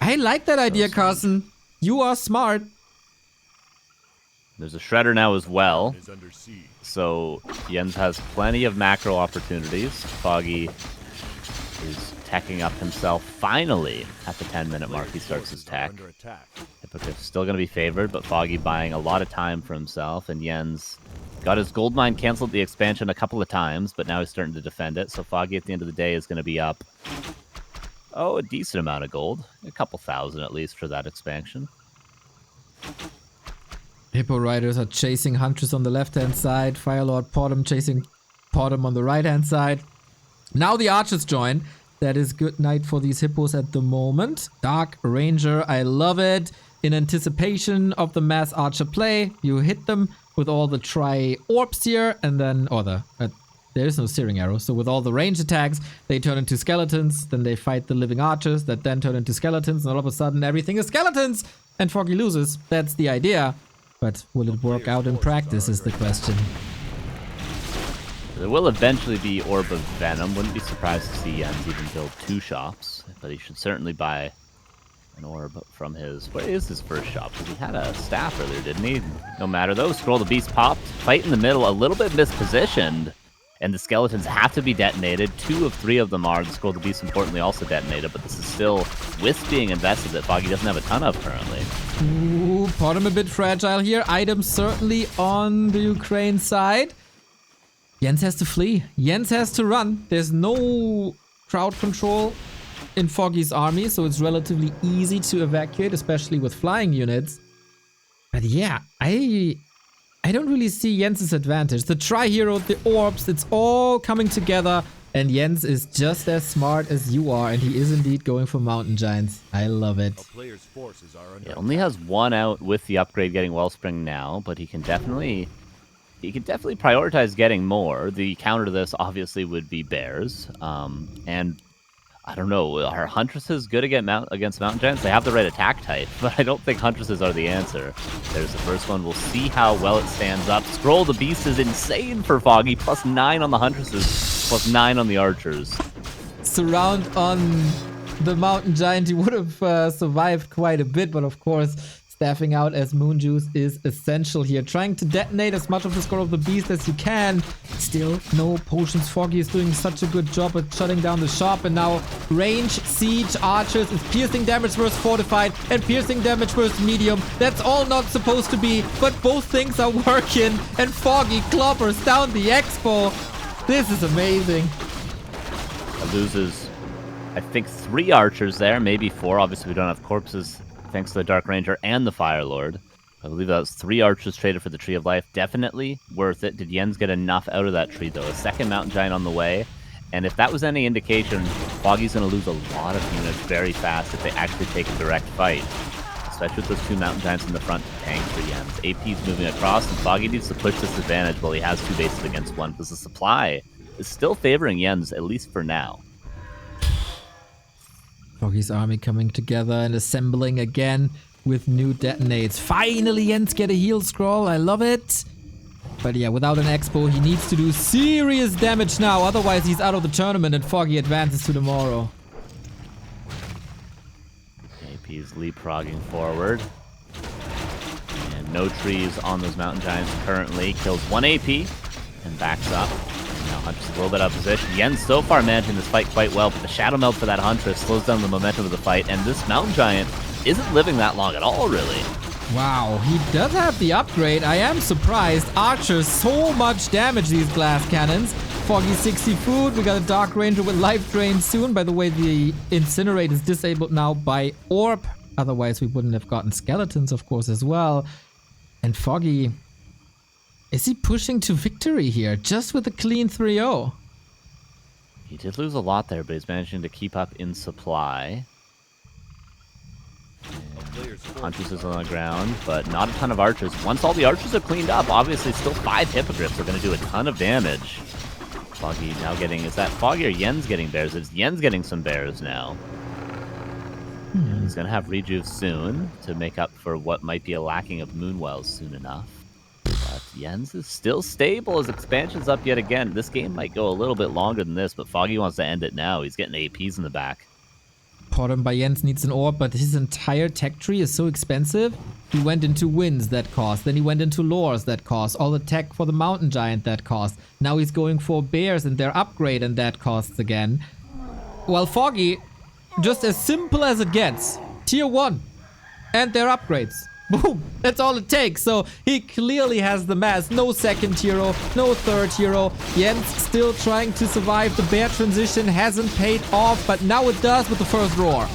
Speaker 2: I like that idea, Carson. You are smart.
Speaker 1: There's a Shredder now as well.
Speaker 3: Is under siege.
Speaker 1: So Jens has plenty of macro opportunities. Foggy is teching up himself. Finally, at the 10-minute mark, he starts his tech.
Speaker 3: Under attack.
Speaker 1: Hippogriff's still going to be favored, but Foggy buying a lot of time for himself. And Jens got his gold mine canceled the expansion a couple of times, but now he's starting to defend it. So Foggy, at the end of the day, is going to be up, a decent amount of gold. A couple thousand, at least, for that expansion.
Speaker 2: Hippo Riders are chasing Huntress on the left-hand side. Firelord Podem chasing Podem on the right-hand side. Now the archers join. That is good night for these hippos at the moment. Dark Ranger, I love it. In anticipation of the mass archer play, you hit them with all the tri-orbs here, and then, there is no searing arrow, so with all the range attacks, they turn into skeletons, then they fight the living archers that then turn into skeletons, and all of a sudden everything is skeletons, and Foggy loses. That's the idea. But will it work out in practice is the question.
Speaker 1: There will eventually be Orb of Venom. Wouldn't be surprised to see Jens even build 2 shops, but he should certainly buy an orb from his... Where is his first shop? Because he had a staff earlier, didn't he? No matter though, Scroll the Beast popped. Fight in the middle, a little bit mispositioned. And the skeletons have to be detonated. 2 of 3 of them are. The Scroll the Beast, importantly, also detonated. But this is still Wisp being invested that Foggy doesn't have a ton of currently.
Speaker 2: Ooh, Podem a bit fragile here. Items certainly on the Ukraine side. Jens has to flee. Jens has to run. There's no crowd control in Foggy's army, so it's relatively easy to evacuate, especially with flying units. But yeah, I don't really see Jens's advantage. The Tri-Hero, the orbs, it's all coming together. And Jens is just as smart as you are, and he is indeed going for Mountain Giants. I love it.
Speaker 3: A player's forces are under
Speaker 1: He only has 1 out with the upgrade getting Wellspring now, but he can definitely prioritize getting more. The counter to this obviously would be Bears. And I don't know. Are Huntresses good against Mountain Giants? They have the right attack type, but I don't think Huntresses are the answer. There's the first one. We'll see how well it stands up. Scroll the Beast is insane for Foggy. +9 on the Huntresses, +9 on the Archers.
Speaker 2: Surround on the Mountain Giant, he would have survived quite a bit, but of course, staffing out as Moon Juice is essential here. Trying to detonate as much of the Scroll of the Beast as you can. Still, no potions. Foggy is doing such a good job at shutting down the shop, and now range, siege, archers is piercing damage versus fortified, and piercing damage versus medium. That's all not supposed to be, but both things are working, and Foggy clobbers down the Expo. This is amazing.
Speaker 1: Loses, I think, 3 archers there, maybe 4. Obviously, we don't have corpses thanks to the Dark Ranger and the Fire Lord. I believe that was 3 archers traded for the Tree of Life. Definitely worth it. Did Jens get enough out of that tree, though? A second Mountain Giant on the way. And if that was any indication, Foggy's going to lose a lot of units very fast if they actually take a direct fight. Especially with those 2 Mountain Giants in the front to tank for Jens. AP's moving across, and Foggy needs to push this advantage while he has 2 bases against 1, because the supply is still favoring Jens, at least for now.
Speaker 2: Foggy's army coming together and assembling again with new detonates. Finally, Jens get a heal scroll. I love it. But yeah, without an Expo, he needs to do serious damage now. Otherwise, he's out of the tournament and Foggy advances to tomorrow.
Speaker 1: AP's leapfrogging forward. And no trees on those Mountain Giants currently. Kills 1 AP and backs up. Now Huntress a little bit out of position. Jens so far managing this fight quite well, but the Shadow Meld for that Huntress slows down the momentum of the fight, and this Mountain Giant isn't living that long at all, really.
Speaker 2: Wow, he does have the upgrade. I am surprised. Archers, so much damage, these glass cannons. Foggy 60 food. We got a Dark Ranger with life drain soon. By the way, the Incinerate is disabled now by Orb. Otherwise, we wouldn't have gotten skeletons, of course, as well. And Foggy... is he pushing to victory here, just with a clean 3-0?
Speaker 1: He did lose a lot there, but he's managing to keep up in supply. Huntress is on the ground, but not a ton of archers. Once all the archers are cleaned up, obviously still 5 hippogriffs are going to do a ton of damage. Foggy now getting... is that Foggy or Jens getting bears? It's Jens getting some bears now. He's going to have rejuve soon to make up for what might be a lacking of Moonwells soon enough. But Jens is still stable as expansion's up yet again. This game might go a little bit longer than this, but Foggy wants to end it now. He's getting APs in the back.
Speaker 2: Potom by Jens needs an orb, but his entire tech tree is so expensive. He went into winds that cost, then he went into lores that cost, all the tech for the Mountain Giant that cost. Now he's going for bears and their upgrade, and that costs again. Well, Foggy, just as simple as it gets, tier 1 and their upgrades. Boom! That's all it takes. So he clearly has the mass. No second hero, no third hero. Jens still trying to survive. The bear transition hasn't paid off, but now it does with the first roar.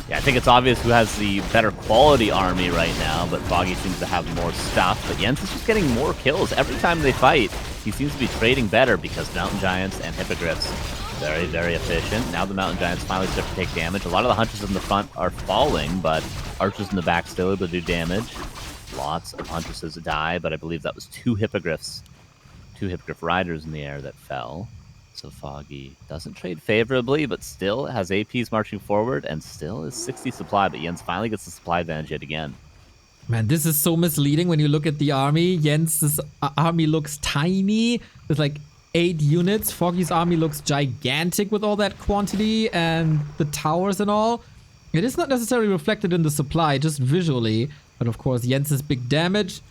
Speaker 1: Yeah, I think it's obvious who has the better quality army right now, but Foggy seems to have more stuff. But Jens is just getting more kills. Every time they fight, he seems to be trading better because Mountain Giants and Hippogriffs, very, very efficient. Now the Mountain Giants finally start to take damage. A lot of the Hunters in the front are falling, but Archers in the back still able to do damage. Lots of Huntresses die, but I believe that was 2 Hippogriffs. 2 Hippogriff Riders in the air that fell. So Foggy doesn't trade favorably, but still has APs marching forward and still is 60 supply, but Jens finally gets the supply advantage yet again.
Speaker 2: Man, this is so misleading when you look at the army. Jens' army looks tiny. There's like 8 units. Foggy's army looks gigantic with all that quantity and the towers and all. It is not necessarily reflected in the supply, just visually. But of course, Jens's big damage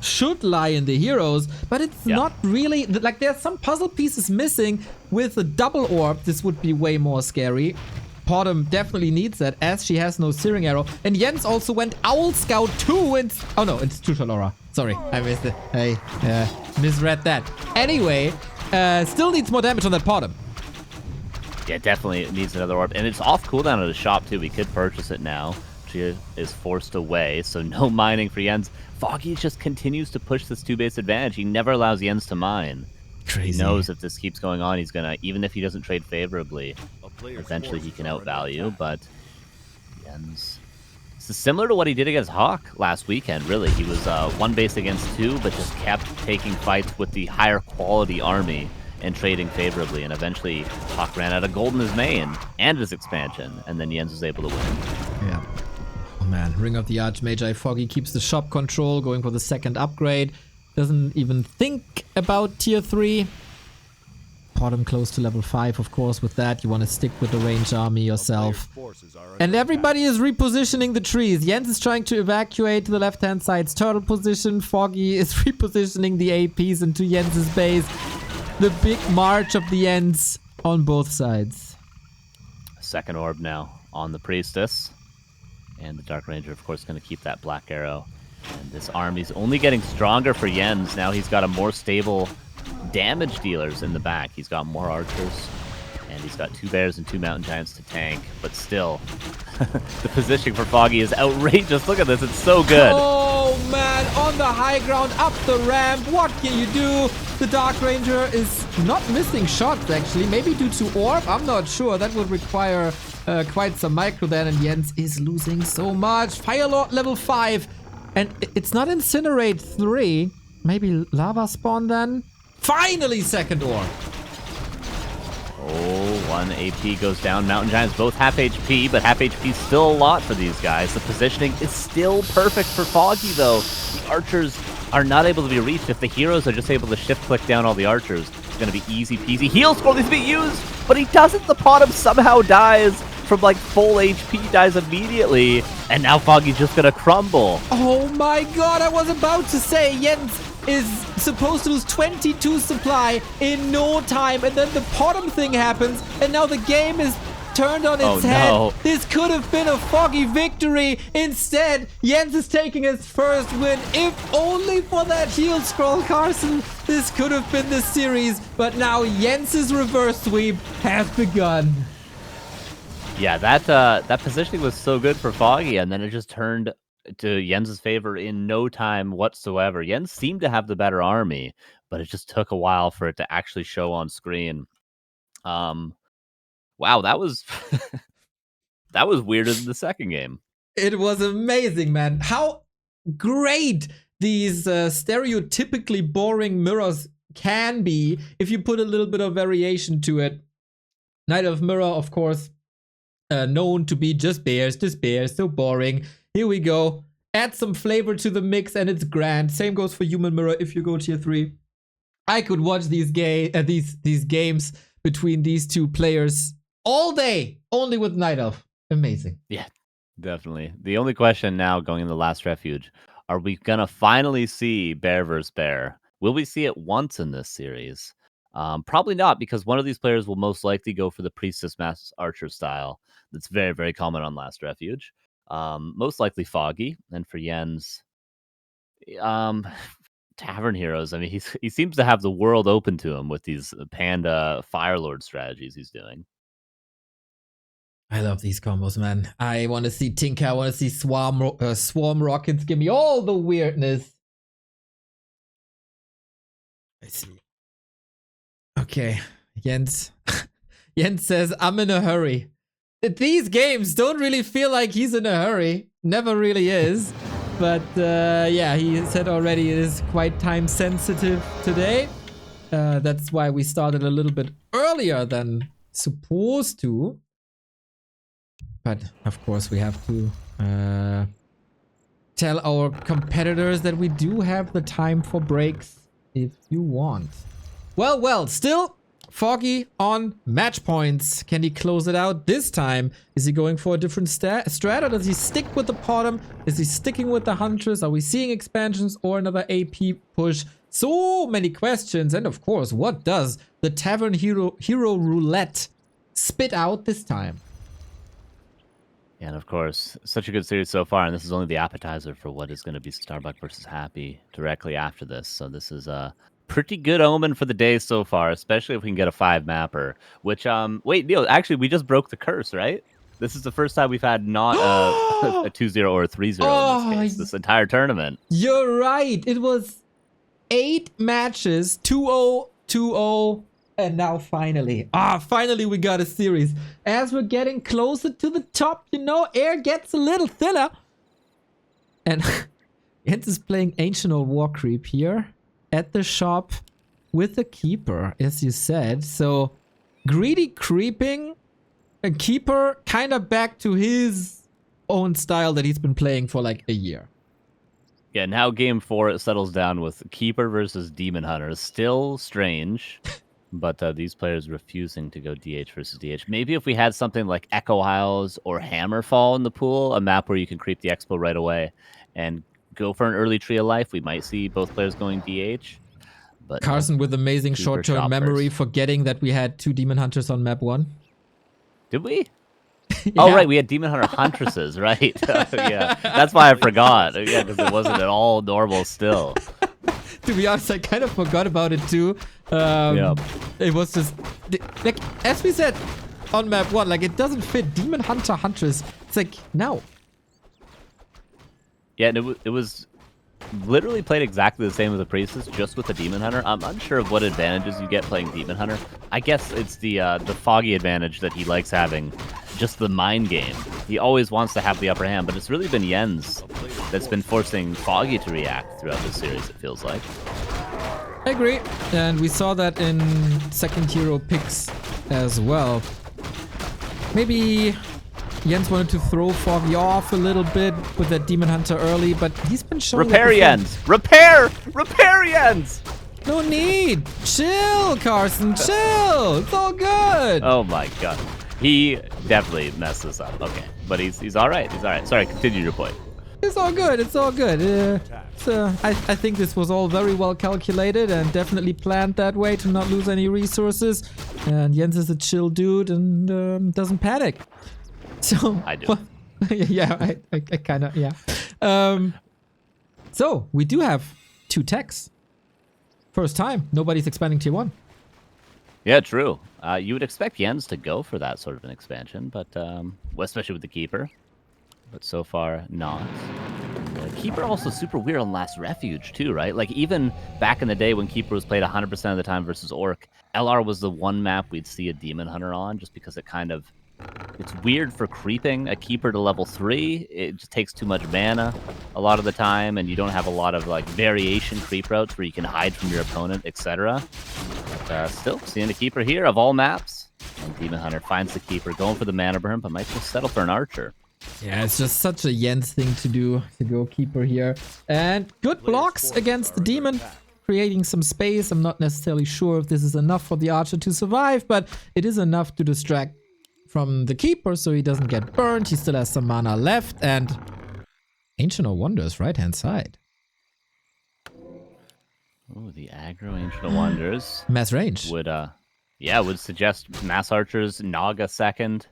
Speaker 2: should lie in the heroes, but it's not really... like, there's some puzzle pieces missing. With a double orb, this would be way more scary. Potom definitely needs that, as she has no Searing Arrow. And Jens also went Owl Scout 2 and... oh no, it's Tutalora. Sorry, I missed it. I misread that. Anyway, still needs more damage on that Potom.
Speaker 1: Yeah, definitely needs another orb. And it's off cooldown at the shop, too. We could purchase it now. She is forced away, so no mining for Jens. Foggy just continues to push this 2-base advantage. He never allows Jens to mine.
Speaker 2: Crazy.
Speaker 1: He knows if this keeps going on, he's going to... even if he doesn't trade favorably, eventually he can outvalue, but Jens... this is similar to what he did against Hawk last weekend, really. He was 1 base against 2, but just kept taking fights with the higher quality army and trading favorably, and eventually Hawk ran out of gold in his main and his expansion, and then Jens was able to win.
Speaker 2: Yeah. Oh man, Ring of the Archmagi. Foggy keeps the shop control, going for the second upgrade. Doesn't even think about tier 3. Bottom close to level 5, of course. With that, you want to stick with the range army yourself. And everybody is repositioning the trees. Jens is trying to evacuate to the left-hand side's turtle position. Foggy is repositioning the APs into Jens's base. The big march of the ends on both sides.
Speaker 1: Second orb now on the priestess. And the Dark Ranger, of course, going to keep that black arrow. And this army's only getting stronger for Jens. Now he's got a more stable damage dealers in the back. He's got more archers, and he's got 2 bears and 2 mountain giants to tank. But still, the positioning for Foggy is outrageous. Look at this. It's so good.
Speaker 2: Oh, man. On the high ground, up the ramp. What can you do? The Dark Ranger is not missing shots, actually. Maybe due to orb. I'm not sure. That would require quite some micro then, and Jens is losing so much. Firelord level 5. And it's not Incinerate 3. Maybe Lava Spawn then? Finally, second orb.
Speaker 1: Oh, 1 AP goes down. Mountain Giants both half HP, but half HP is still a lot for these guys. The positioning is still perfect for Foggy, though. The archers are not able to be reached. If the heroes are just able to shift-click down all the archers, it's going to be easy-peasy. Heal scroll needs to be used, but he doesn't. The bottom somehow dies from, like, full HP, dies immediately, and now Foggy's just going to crumble.
Speaker 2: Oh my god, I was about to say Jens is supposed to lose 22 supply in no time, and then the bottom thing happens, and now the game is turned on its head.
Speaker 1: No.
Speaker 2: This could have been a Foggy victory. Instead, Jens is taking his first win. If only for that heal scroll, Carson, this could have been the series, but now Jens's reverse sweep has begun.
Speaker 1: Yeah, that positioning was so good for Foggy, and then it just turned to Jens's favor in no time whatsoever. Jens seemed to have the better army, but it just took a while for it to actually show on screen. Wow, that was that was weirder than the second game.
Speaker 2: It was amazing, man. How great these stereotypically boring mirrors can be if you put a little bit of variation to it. Knight of Mirror, of course, known to be just bears, so boring. Here we go. Add some flavor to the mix and it's grand. Same goes for Human Mirror if you go tier 3. I could watch these games between these two players all day, only with Night Elf. Amazing.
Speaker 1: Yeah, definitely. The only question now going in the last refuge, are we going to finally see bear versus bear? Will we see it once in this series? Probably not, because one of these players will most likely go for the Priestess Mass Archer style. That's very, very common on Last Refuge. Most likely Foggy, and for Jens, Tavern Heroes. I mean, he seems to have the world open to him with these Panda Firelord strategies he's doing.
Speaker 2: I love these combos, man. I want to see Tinker. I want to see Swarm Rockets. Give me all the weirdness. I see. Okay, Jens. Jens says, I'm in a hurry. These games don't really feel like he's in a hurry. Never really is. But yeah, he said already it is quite time sensitive today. That's why we started a little bit earlier than supposed to. But of course we have to tell our competitors that we do have the time for breaks if you want. Well, still Foggy on match points. Can he close it out this time? Is he going for a different strat, or does he stick with the bottom? Is he sticking with the huntress? Are we seeing expansions or another AP push? So many questions. And of course, what does the Tavern Hero Roulette spit out this time?
Speaker 1: And of course, such a good series so far, and this is only the appetizer for what is going to be Starbuck versus Happy directly after this. So this is a pretty good omen for the day so far, especially if we can get a 5-mapper. Which, wait, Neil, actually, we just broke the curse, right? This is the first time we've had not a 2-0 or a 3-0 in this case, this entire tournament.
Speaker 2: You're right. It was 8 matches, 2-0, 2-0. And now finally, finally we got a series. As we're getting closer to the top, you know, air gets a little thinner. And Jens is playing Ancient or War Creep here at the shop. with the keeper, as you said. So greedy creeping, a keeper kind of back to his own style that he's been playing for like a year.
Speaker 1: Yeah, now game 4, it settles down with Keeper versus Demon Hunter. Still strange, but these players refusing to go DH versus DH. Maybe if we had something like Echo Isles or Hammerfall in the pool, a map where you can creep the Expo right away and go for an early Tree of Life, we might see both players going DH. But
Speaker 2: Carson with amazing
Speaker 1: Keeper
Speaker 2: short-term
Speaker 1: shot
Speaker 2: memory,
Speaker 1: first.
Speaker 2: forgetting that we had 2 Demon Hunters on map 1.
Speaker 1: Did we?
Speaker 2: Yeah.
Speaker 1: Oh, right, we had Demon Hunter Huntresses, right? Yeah, that's why I forgot. Yeah, because it wasn't at all normal still.
Speaker 2: To be honest, I kind of forgot about it too.
Speaker 1: Yeah.
Speaker 2: It was just, like, as we said on map 1, like, it doesn't fit Demon Hunter Huntress. It's like, no.
Speaker 1: Yeah, and it was literally played exactly the same as the Priestess, just with the Demon Hunter. I'm unsure of what advantages you get playing Demon Hunter. I guess it's the Foggy advantage that he likes having, just the mind game. He always wants to have the upper hand, but it's really been Jens that's been forcing Foggy to react throughout this series, it feels like.
Speaker 2: I agree. And we saw that in second hero picks as well. Maybe Jens wanted to throw Foggy off a little bit with that Demon Hunter early, but he's been showing...
Speaker 1: Repair Jens! Repair! Repair Jens!
Speaker 2: No need! Chill, Carson, chill! It's all good!
Speaker 1: Oh my god. He definitely messed this up. Okay, but he's all right. He's all right. Sorry, continue your point.
Speaker 2: It's all good. It's all good. So I think this was all very well calculated and definitely planned that way to not lose any resources. And Jens is a chill dude and doesn't panic. So
Speaker 1: I do.
Speaker 2: Well, yeah, I kind of, yeah. So we do have 2 techs. First time. Nobody's expanding tier 1.
Speaker 1: Yeah, true. You would expect Jens to go for that sort of an expansion, but well, especially with the Keeper. But so far, not. Keeper also super weird on Last Refuge, too, right? Like, even back in the day when Keeper was played 100% of the time versus Orc, LR was the one map we'd see a Demon Hunter on, just because it kind of... It's weird for creeping a Keeper to level 3. It just takes too much mana a lot of the time, and you don't have a lot of, like, variation creep routes where you can hide from your opponent, etc. But still, seeing a Keeper here of all maps. And Demon Hunter finds the Keeper, going for the mana burn, but might just settle for an Archer.
Speaker 2: Yeah, it's just such a Jens thing to do, to go Keeper here. And good blocks against the Demon, creating some space. I'm not necessarily sure if this is enough for the Archer to survive, but it is enough to distract from the Keeper so he doesn't get burned. He still has some mana left, and Ancient of Wonders, right-hand side.
Speaker 1: Oh, the aggro Ancient of Wonders.
Speaker 2: Mass range.
Speaker 1: Would suggest Mass Archers, Naga second,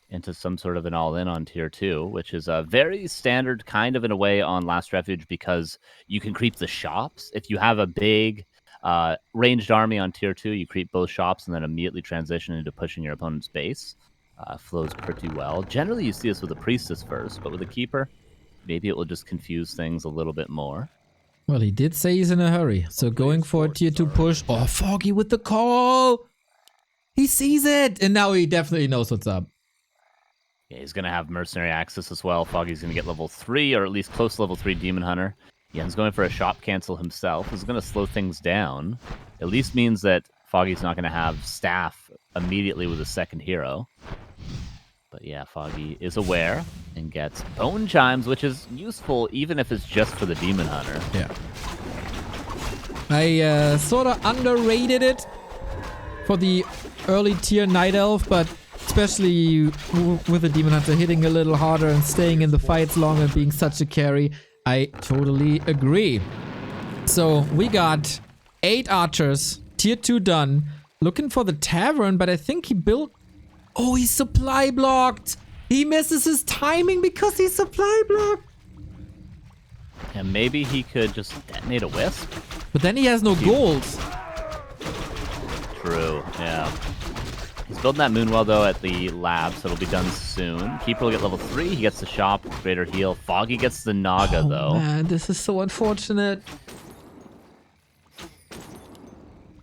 Speaker 1: into some sort of an all-in on tier 2, which is a very standard kind of in a way on Last Refuge because you can creep the shops. If you have a big ranged army on tier 2, you creep both shops and then immediately transition into pushing your opponent's base. Flows pretty well. Generally, you see this with a Priestess first, but with a Keeper, maybe it will just confuse things a little bit more.
Speaker 2: Well, he did say he's in a hurry, so going for a tier 2 push. Oh, Foggy with the call! He sees it! And now he definitely knows what's up.
Speaker 1: Yeah, he's going to have Mercenary Access as well. Foggy's going to get level 3, or at least close to level 3 Demon Hunter. Yen's going for a shop cancel himself. This is going to slow things down. At least means that Foggy's not going to have staff immediately with a second hero. But yeah, Foggy is aware and gets Bone Chimes, which is useful even if it's just for the Demon Hunter.
Speaker 2: Yeah. I sort of underrated it for the early tier Night Elf, but especially with the Demon Hunter hitting a little harder and staying in the fights longer and being such a carry, I totally agree. So we got 8 archers, tier 2 done, looking for the tavern, but I think he built... Oh, he's supply blocked! He misses his timing because he's supply blocked!
Speaker 1: And maybe he could just detonate a Wisp?
Speaker 2: But then he has no gold.
Speaker 1: True, yeah. He's building that Moonwell, though, at the lab, so it'll be done soon. Keeper will get level 3. He gets the shop, greater heal. Foggy gets the Naga, though.
Speaker 2: Man, this is so unfortunate.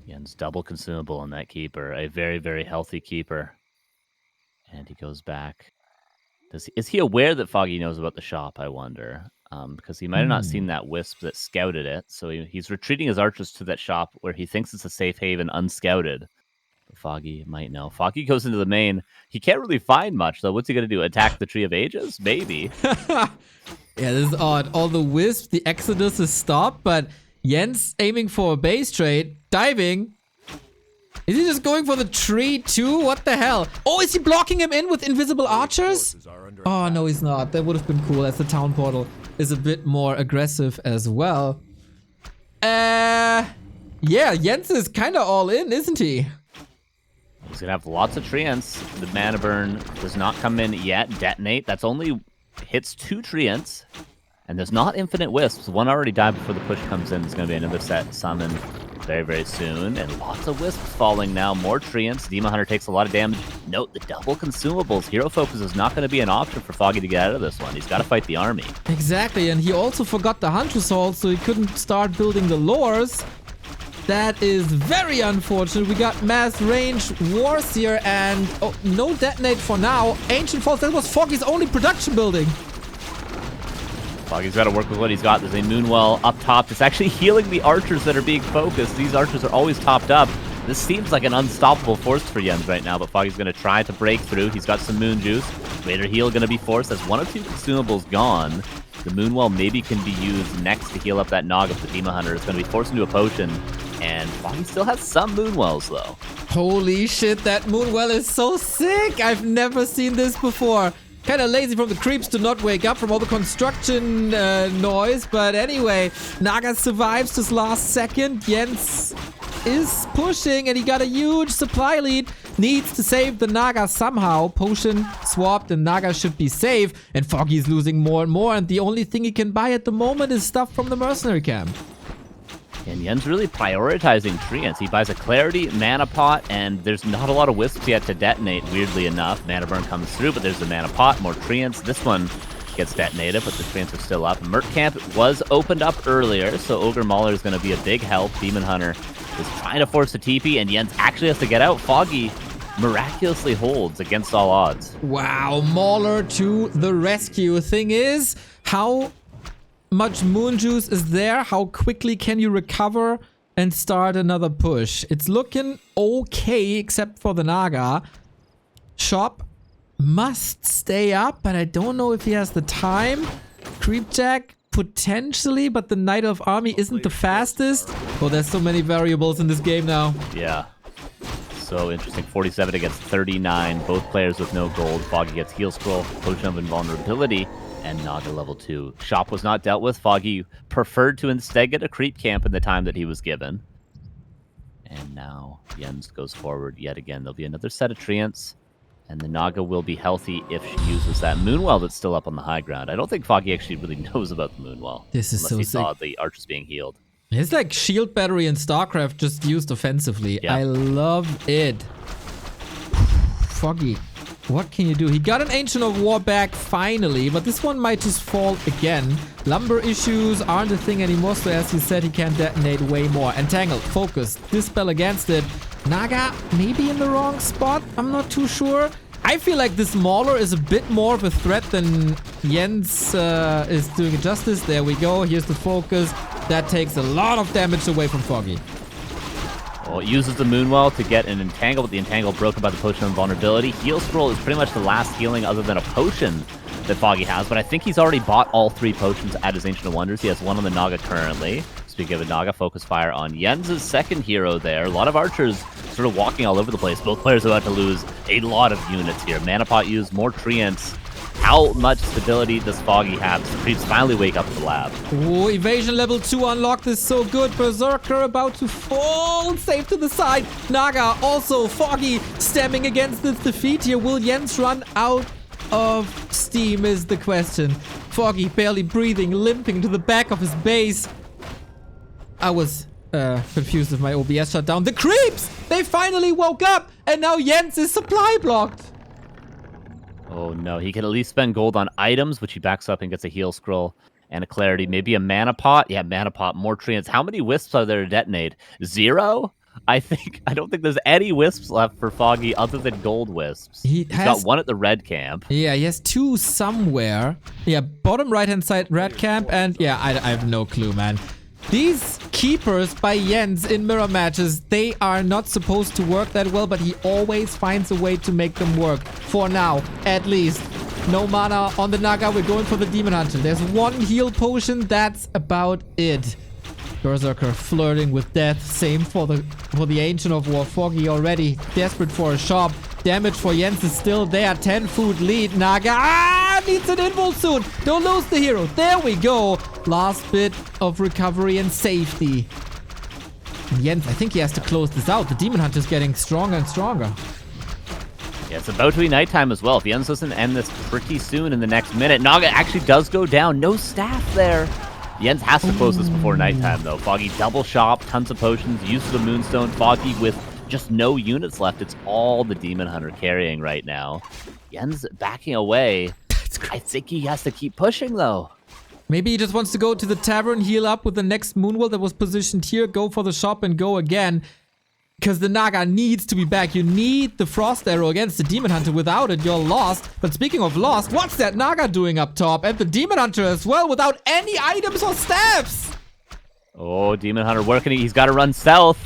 Speaker 1: Yen's double consumable on that Keeper. A very, very healthy Keeper. And he goes back. Is he aware that Foggy knows about the shop, I wonder? because he might have not seen that wisp that scouted it. So he's retreating his archers to that shop where he thinks it's a safe haven unscouted. Foggy might know. Foggy goes into the main. He can't really find much, though. What's he going to do? Attack the Tree of Ages? Maybe.
Speaker 2: Yeah, this is odd. All the wisps, the Exodus is stopped, but Jens aiming for a base trade. Diving. Is he just going for the tree too? What the hell? Oh, is he blocking him in with invisible archers?
Speaker 3: Forces are under
Speaker 2: Oh,
Speaker 3: attack.
Speaker 2: no, he's not. That would have been cool as the town portal is a bit more aggressive as well. Yeah, Jens is kind of all in, isn't he?
Speaker 1: He's going to have lots of treants. The mana burn does not come in yet. Detonate. That's only hits 2 treants. And there's not infinite wisps. One already died before the push comes in. There's going to be another set summoned very, very soon. And lots of wisps falling now. More treants. Demon Hunter takes a lot of damage. Note the double consumables. Hero Focus is not going to be an option for Foggy to get out of this one. He's got to fight the army.
Speaker 2: Exactly, and he also forgot the Huntress Hall, so he couldn't start building the lores. That is very unfortunate. We got mass range wars here, and oh, no detonate for now. Ancient Falls, that was Foggy's only production building.
Speaker 1: Foggy's got to work with what he's got. There's a Moonwell up top. It's actually healing the archers that are being focused. These archers are always topped up. This seems like an unstoppable force for Jens right now, but Foggy's going to try to break through. He's got some Moon Juice. Raider Heal going to be forced. That's 1 of 2 consumables gone. The Moonwell maybe can be used next to heal up that Nog if the Demon Hunter is going to be forced into a potion. And Foggy still has some Moonwells, though.
Speaker 2: Holy shit, that Moonwell is so sick. I've never seen this before. Kind of lazy from the creeps to not wake up from all the construction noise. But anyway, Naga survives this last second. Jens is pushing and he got a huge supply lead. Needs to save the Naga somehow. Potion swapped and Naga should be safe. And Foggy's losing more and more. And the only thing he can buy at the moment is stuff from the mercenary camp.
Speaker 1: And Yen's really prioritizing treants. He buys a Clarity, Mana Pot, and there's not a lot of Wisps yet to detonate, weirdly enough. Mana Burn comes through, but there's a Mana Pot, more treants. This one gets detonated, but the treants are still up. Merc Camp was opened up earlier, so Ogre Mauler is going to be a big help. Demon Hunter is trying to force a TP, and Jens actually has to get out. Foggy miraculously holds against all odds.
Speaker 2: Wow, Mauler to the rescue. Thing is, how much moon juice is there? How quickly can you recover and start another push? It's looking okay, except for the Naga. Shop must stay up, but I don't know if he has the time. Creepjack, potentially, but the Knight of Army isn't the fastest. Oh, there's so many variables in this game now.
Speaker 1: Yeah. So interesting. 47 against 39. Both players with no gold. Foggy gets Heal Scroll, Potion of Invulnerability, and Naga level 2. Shop was not dealt with. Foggy preferred to instead get a creep camp in the time that he was given. And now Jens goes forward yet again. There'll be another set of treants, and the Naga will be healthy if she uses that Moonwell that's still up on the high ground. I don't think Foggy actually really knows about the Moonwell.
Speaker 2: This is
Speaker 1: unless
Speaker 2: so
Speaker 1: he
Speaker 2: sick.
Speaker 1: saw the archers being healed.
Speaker 2: It's like shield battery in StarCraft just used offensively.
Speaker 1: Yeah.
Speaker 2: I love it. Foggy, what can you do? He got an Ancient of War back finally, but this one might just fall again. Lumber issues aren't a thing anymore, so as you said, he can detonate way more. Entangle, focus, dispel against it. Naga, maybe in the wrong spot? I'm not too sure. I feel like this Mauler is a bit more of a threat than Jens is doing it justice. There we go. Here's the focus. That takes a lot of damage away from Foggy.
Speaker 1: Well, it uses the Moonwell to get an Entangle, but the Entangle broken by the Potion of Invulnerability. Heal Scroll is pretty much the last healing other than a potion that Foggy has, but I think he's already bought all 3 potions at his Ancient of Wonders. He has one on the Naga currently. Speaking of a Naga, Focus Fire on Jens' second hero there. A lot of archers sort of walking all over the place. Both players are about to lose a lot of units here. Mana Pot used, more treants. How much stability does Foggy have? The creeps finally wake up at the lab.
Speaker 2: Oh, evasion level 2 unlocked is so good. Berserker about to fall. Safe to the side. Naga also. Foggy stemming against this defeat here. Will Jens run out of steam is the question. Foggy barely breathing, limping to the back of his base. I was confused with my OBS shutdown. The creeps! They finally woke up, and now Jens is supply blocked.
Speaker 1: Oh no, he can at least spend gold on items, which he backs up and gets a Heal Scroll and a Clarity. Maybe a Mana Pot? Yeah, Mana Pot, more treants. How many Wisps are there to detonate? 0? I don't think there's any wisps left for Foggy other than gold wisps. He's got one at the red camp.
Speaker 2: Yeah, he has 2 somewhere. Yeah, bottom right-hand side red camp, and yeah, I have no clue, man. These keepers by Jens in mirror matches, they are not supposed to work that well, but he always finds a way to make them work. For now, at least. No mana on the Naga, we're going for the Demon Hunter. There's 1 heal potion, that's about it. Berserker flirting with death. Same for the Ancient of War. Foggy already desperate for a shop. Damage for Jens is still there. 10 food lead. Naga needs an invul soon. Don't lose the hero. There we go. Last bit of recovery and safety. And Jens, I think he has to close this out. The Demon Hunter is getting stronger and stronger.
Speaker 1: Yeah, it's about to be nighttime as well. If Jens doesn't end this pretty soon in the next minute, Naga actually does go down. No staff there. Jens has to close this before nighttime, though. Foggy double shop, tons of potions, use of the Moonstone. Foggy with just no units left. It's all the Demon Hunter carrying right now. Jens backing away. I think he has to keep pushing, though.
Speaker 2: Maybe he just wants to go to the tavern, heal up with the next Moonwell that was positioned here, go for the shop and go again. Because the Naga needs to be back. You need the Frost Arrow against the Demon Hunter. Without it, you're lost. But speaking of lost, what's that Naga doing up top? And the Demon Hunter as well, without any items or staffs.
Speaker 1: Oh, Demon Hunter working. He's got to run south.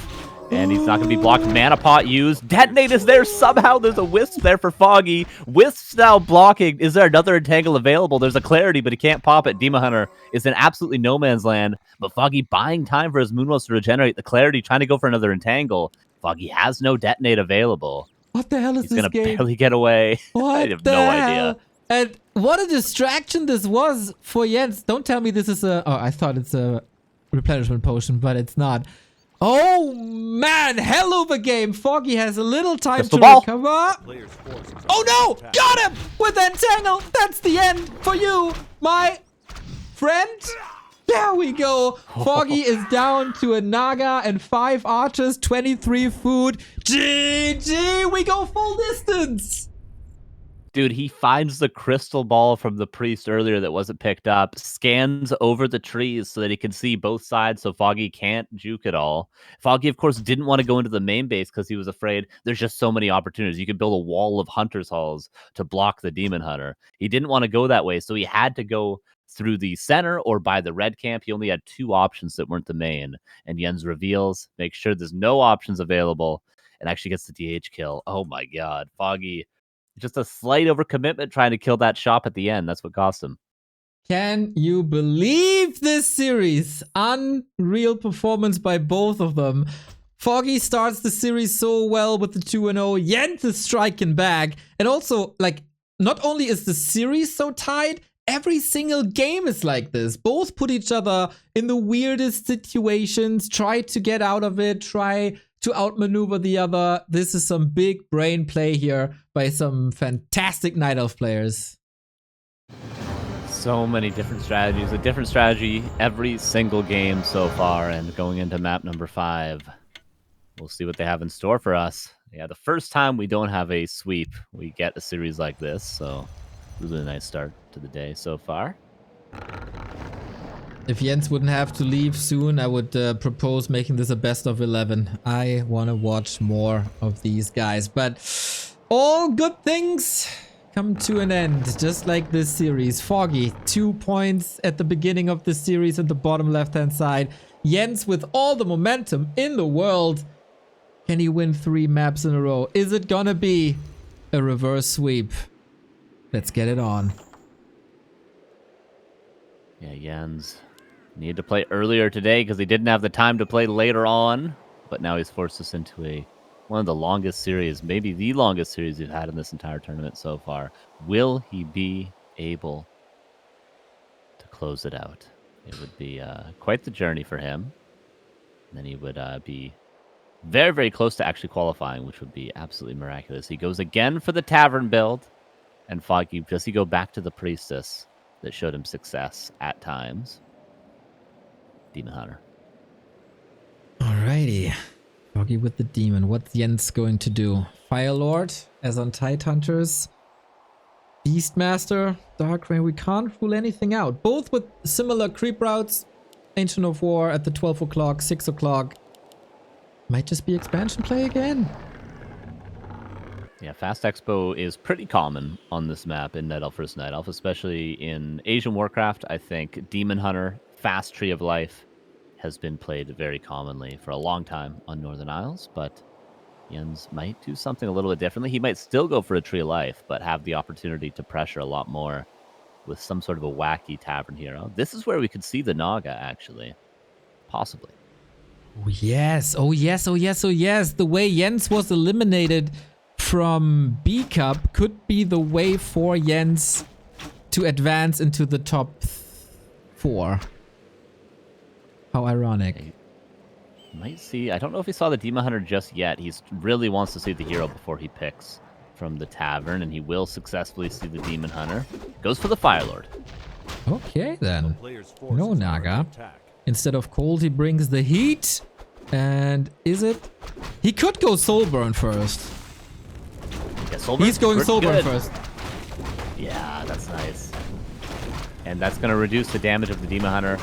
Speaker 1: And he's not going to be blocked. Mana Pot used. Detonate is there somehow. There's a Wisp there for Foggy. Wisp's now blocking. Is there another Entangle available? There's a Clarity, but he can't pop it. Demon Hunter is in absolutely no man's land. But Foggy buying time for his Moonwells to regenerate the Clarity, trying to go for another Entangle. Foggy has no Detonate available.
Speaker 2: What the hell is this game?
Speaker 1: He's going to barely get away. I have no idea.
Speaker 2: And what a distraction this was for Jens. Don't tell me this is a... Oh, I thought it's a replenishment potion, but it's not. Oh, man. Hell of a game. Foggy has a little time
Speaker 1: Crystal
Speaker 2: to
Speaker 1: ball.
Speaker 2: recover. Oh, no. Got him with Entangle. That's the end for you, my friend. There we go. Foggy is down to a Naga and 5 archers, 23 food. GG. We go full distance.
Speaker 1: Dude, he finds the crystal ball from the priest earlier that wasn't picked up, scans over the trees so that he can see both sides so Foggy can't juke it all. Foggy, of course, didn't want to go into the main base because he was afraid there's just so many opportunities. You could build a wall of Hunter's Halls to block the Demon Hunter. He didn't want to go that way, so he had to go through the center or by the red camp. He only had 2 options that weren't the main. And Jens reveals, makes sure there's no options available, and actually gets the DH kill. Oh my god, Foggy... just a slight overcommitment trying to kill that shop at the end. That's what cost him.
Speaker 2: Can you believe this series? Unreal performance by both of them. Foggy starts the series so well with the 2-0. Jens is striking back. And also, like, not only is the series so tight, every single game is like this. Both put each other in the weirdest situations, try to get out of it, try to outmaneuver the other. This is some big brain play here by some fantastic Night Elf players.
Speaker 1: So many different strategies. A different strategy every single game so far. And going into map number 5, we'll see what they have in store for us. Yeah, the first time we don't have a sweep, we get a series like this. So really nice start to the day so far.
Speaker 2: If Jens wouldn't have to leave soon, I would propose making this a best of 11. I want to watch more of these guys. But all good things come to an end, just like this series. Foggy, 2 points at the beginning of the series at the bottom left-hand side. Jens with all the momentum in the world. Can he win 3 maps in a row? Is it gonna be a reverse sweep? Let's get it on.
Speaker 1: Yeah, Jens needed to play earlier today because he didn't have the time to play later on. But now he's forced us into one of the longest series, maybe the longest series we've had in this entire tournament so far. Will he be able to close it out? It would be quite the journey for him. And then he would be very, very close to actually qualifying, which would be absolutely miraculous. He goes again for the Tavern build. And Foggy, does he go back to the Priestess that showed him success at times? Demon Hunter.
Speaker 2: Alrighty. Foggy with the Demon. What's Jens going to do? Fire Lord, as on Tidehunters. Beastmaster, Dark Rain. We can't rule anything out. Both with similar creep routes. Ancient of War at the 12 o'clock, 6 o'clock. Might just be expansion play again.
Speaker 1: Yeah, Fast Expo is pretty common on this map in Night Elf vs. Night Elf, especially in Asian Warcraft. I think Demon Hunter, Fast Tree of Life has been played very commonly for a long time on Northern Isles, but Jens might do something a little bit differently. He might still go for a Tree of Life, but have the opportunity to pressure a lot more with some sort of a wacky tavern hero. This is where we could see the Naga, actually. Possibly.
Speaker 2: Oh yes, oh yes, oh yes, oh yes. The way Jens was eliminated from B Cup could be the way for Jens to advance into the top 4. How ironic.
Speaker 1: Might see. I don't know if he saw the Demon Hunter just yet. He really wants to see the hero before he picks from the tavern, and he will successfully see the Demon Hunter. Goes for the Fire Lord.
Speaker 2: Okay then.
Speaker 3: Players' forces
Speaker 2: No
Speaker 3: are
Speaker 2: Naga.
Speaker 3: under attack.
Speaker 2: Instead of cold, he brings the heat. And is it? He could go Soulburn first.
Speaker 1: Yeah, Soulburn,
Speaker 2: He's going
Speaker 1: pretty
Speaker 2: Soulburn
Speaker 1: good.
Speaker 2: first.
Speaker 1: Yeah, that's nice. And that's going to reduce the damage of the Demon Hunter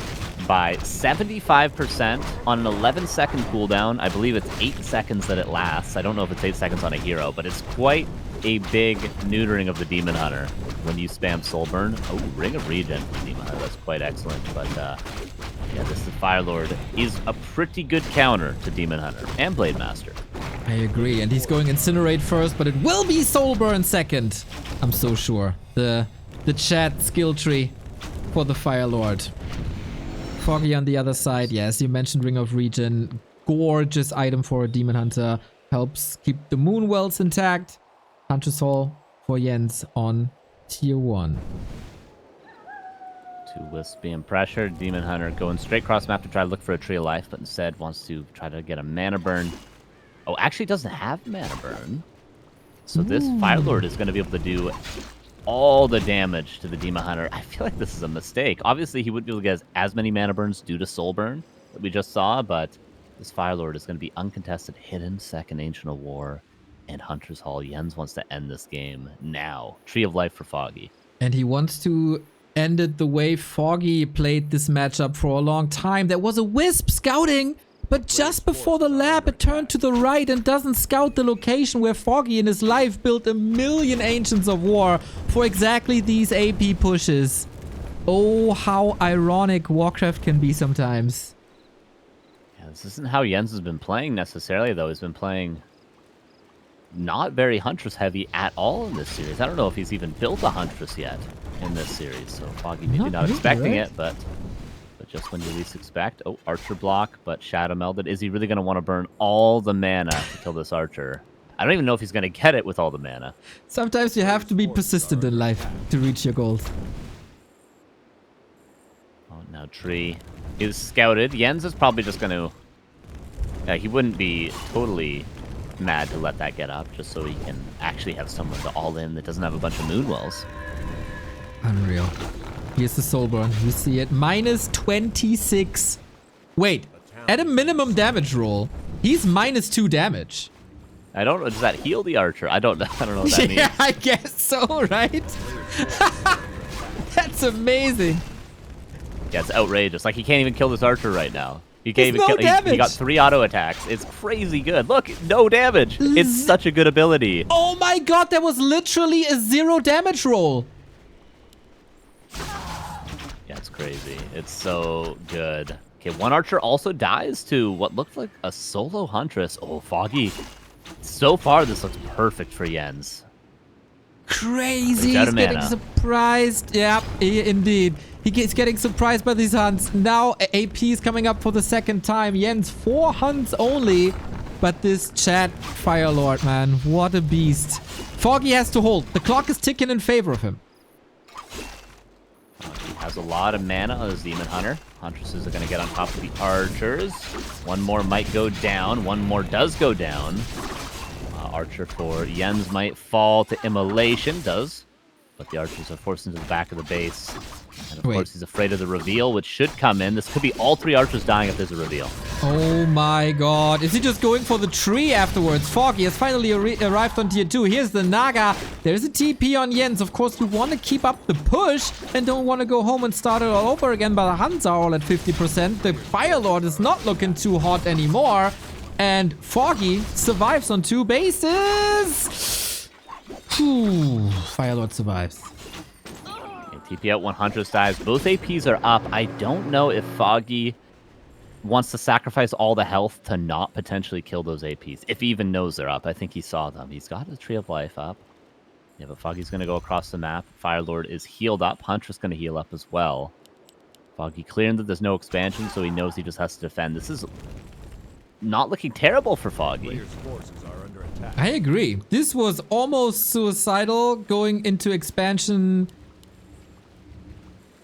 Speaker 1: by 75% on an 11-second cooldown. I believe it's 8 seconds that it lasts. I don't know if it's 8 seconds on a hero, but it's quite a big neutering of the Demon Hunter when you spam Soulburn. Oh, Ring of Regen for the Demon Hunter. That's quite excellent. But yeah, this Fire Lord is a pretty good counter to Demon Hunter and Blade Master.
Speaker 2: I agree. And he's going Incinerate first, but it will be Soulburn second. I'm so sure. The chat skill tree for the Fire Lord. Foggy on the other side. Yes, you mentioned Ring of Regen. Gorgeous item for a Demon Hunter. Helps keep the Moon Wells intact. Huntress Hall for Jens on tier 1.
Speaker 1: 2 Wisps being pressured. Demon Hunter going straight cross map to try to look for a Tree of Life, but instead wants to try to get a mana burn. Oh, actually doesn't have mana burn. So this Fire Lord is going to be able to do all the damage to the Demon Hunter. I feel like this is a mistake. Obviously, he wouldn't be able to get as many mana burns due to Soul Burn that we just saw, but this Fire Lord is going to be uncontested, hidden, second Ancient of War, and Huntress Hall. Jens wants to end this game now. Tree of Life for Foggy.
Speaker 2: And he wants to end it the way Foggy played this matchup for a long time. There was a Wisp scouting, but just before the lab, it turned to the right and doesn't scout the location where Foggy in his life built a million Ancients of War for exactly these AP pushes. Oh, how ironic Warcraft can be sometimes.
Speaker 1: Yeah, this isn't how Jens has been playing necessarily, though. He's been playing not very Huntress heavy at all in this series. I don't know if he's even built a Huntress yet in this series, so Foggy maybe not
Speaker 2: really,
Speaker 1: expecting
Speaker 2: right?
Speaker 1: it, but just when you least expect. Oh, Archer block, but Shadow Melded. Is he really going to want to burn all the mana to kill this Archer? I don't even know if he's going to get it with all the mana.
Speaker 2: Sometimes you have to be persistent in life to reach your goals.
Speaker 1: Oh, now Tree is scouted. Jens is probably just going to... he wouldn't be totally mad to let that get up, just so he can actually have someone to all-in that doesn't have a bunch of Moonwells.
Speaker 2: Unreal. Here's the Soulburn. You see it. Minus 26. Wait. At a minimum damage roll, he's minus 2 damage.
Speaker 1: I don't know. Does that heal the Archer? I don't know. I don't know what that means.
Speaker 2: Yeah, I guess so, right? That's amazing.
Speaker 1: Yeah, it's outrageous. Like, he can't even kill this Archer right now. He can't
Speaker 2: There's
Speaker 1: even
Speaker 2: no
Speaker 1: kill.
Speaker 2: damage.
Speaker 1: He got 3 auto attacks. It's crazy good. Look, no damage. It's such a good ability.
Speaker 2: Oh my god, that was literally a 0 damage roll.
Speaker 1: Yeah, it's crazy. It's so good. Okay, one Archer also dies to what looked like a solo Huntress. Oh, Foggy. So far, this looks perfect for Jens.
Speaker 2: Crazy.
Speaker 1: He's out
Speaker 2: He's
Speaker 1: of
Speaker 2: getting
Speaker 1: mana.
Speaker 2: surprised. Yeah, indeed. He's getting surprised by these hunts. Now AP is coming up for the second time. Jens, 4 hunts only. But this chat Fire Lord, man, what a beast. Foggy has to hold. The clock is ticking in favor of him.
Speaker 1: He has a lot of mana on his Demon Hunter. Huntresses are going to get on top of the Archers. One more might go down. One more does go down. Archer for Jens might fall to Immolation. Does. But the Archers are forced into the back of the base. And of course, he's afraid of the reveal, which should come in. This could be all 3 Archers dying if there's a reveal.
Speaker 2: Oh my god. Is he just going for the tree afterwards? Foggy has finally arrived on tier 2. Here's the Naga. There's a TP on Jens. Of course, you want to keep up the push and don't want to go home and start it all over again, but the Huns are all at 50%. The Fire Lord is not looking too hot anymore. And Foggy survives on 2 bases. Whew. Firelord survives.
Speaker 1: TP out 100 dives. Both APs are up. I don't know if Foggy wants to sacrifice all the health to not potentially kill those APs. If he even knows they're up. I think he saw them. He's got his Tree of Life up. Yeah, but Foggy's going to go across the map. Firelord is healed up. Huntress going to heal up as well. Foggy clearing that there's no expansion, so he knows he just has to defend. This is not looking terrible for Foggy.
Speaker 3: Players' forces are under attack.
Speaker 2: I agree. This was almost suicidal going into expansion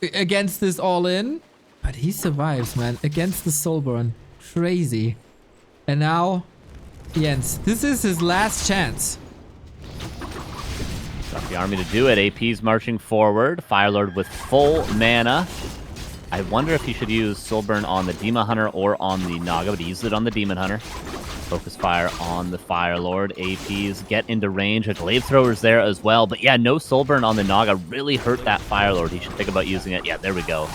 Speaker 2: against this all-in. But he survives, man. Against the Soulburn. Crazy. And now, Jens. This is his last chance.
Speaker 1: Got the army to do it. AP's marching forward. Firelord with full mana. I wonder if he should use Soulburn on the Demon Hunter or on the Naga, but he used it on the Demon Hunter. Focus fire on the Firelord. APs get into range. A Glaive Thrower's there as well. But yeah, no Soulburn on the Naga really hurt that Firelord. He should think about using it. Yeah, there we go.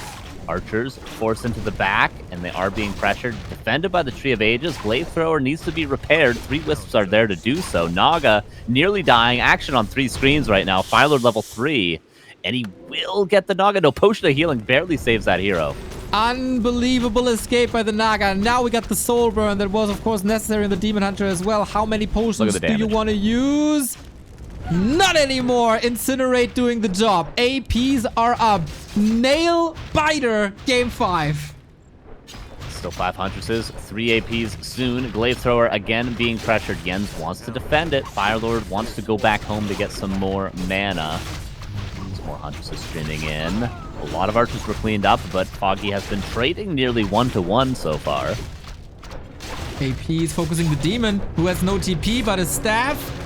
Speaker 1: Archers forced into the back, and they are being pressured. Defended by the Tree of Ages. Glaive Thrower needs to be repaired. 3 Wisps are there to do so. Naga nearly dying. Action on 3 screens right now. Firelord level 3. And he will get the Naga. No, Potion of Healing barely saves that hero.
Speaker 2: Unbelievable escape by the Naga. Now we got the Soulburn that was, of course, necessary in the Demon Hunter as well. How many potions do you want to use? Not anymore. Incinerate doing the job. APs are up. Nail Biter, game 5.
Speaker 1: Still 5 Huntresses, 3 APs soon. Glaive Thrower again being pressured. Jens wants to defend it. Firelord wants to go back home to get some more mana. Some more Huntresses streaming in. A lot of archers were cleaned up, but Foggy has been trading nearly 1-to-1 so far.
Speaker 2: AP is focusing the Demon, who has no TP but a staff.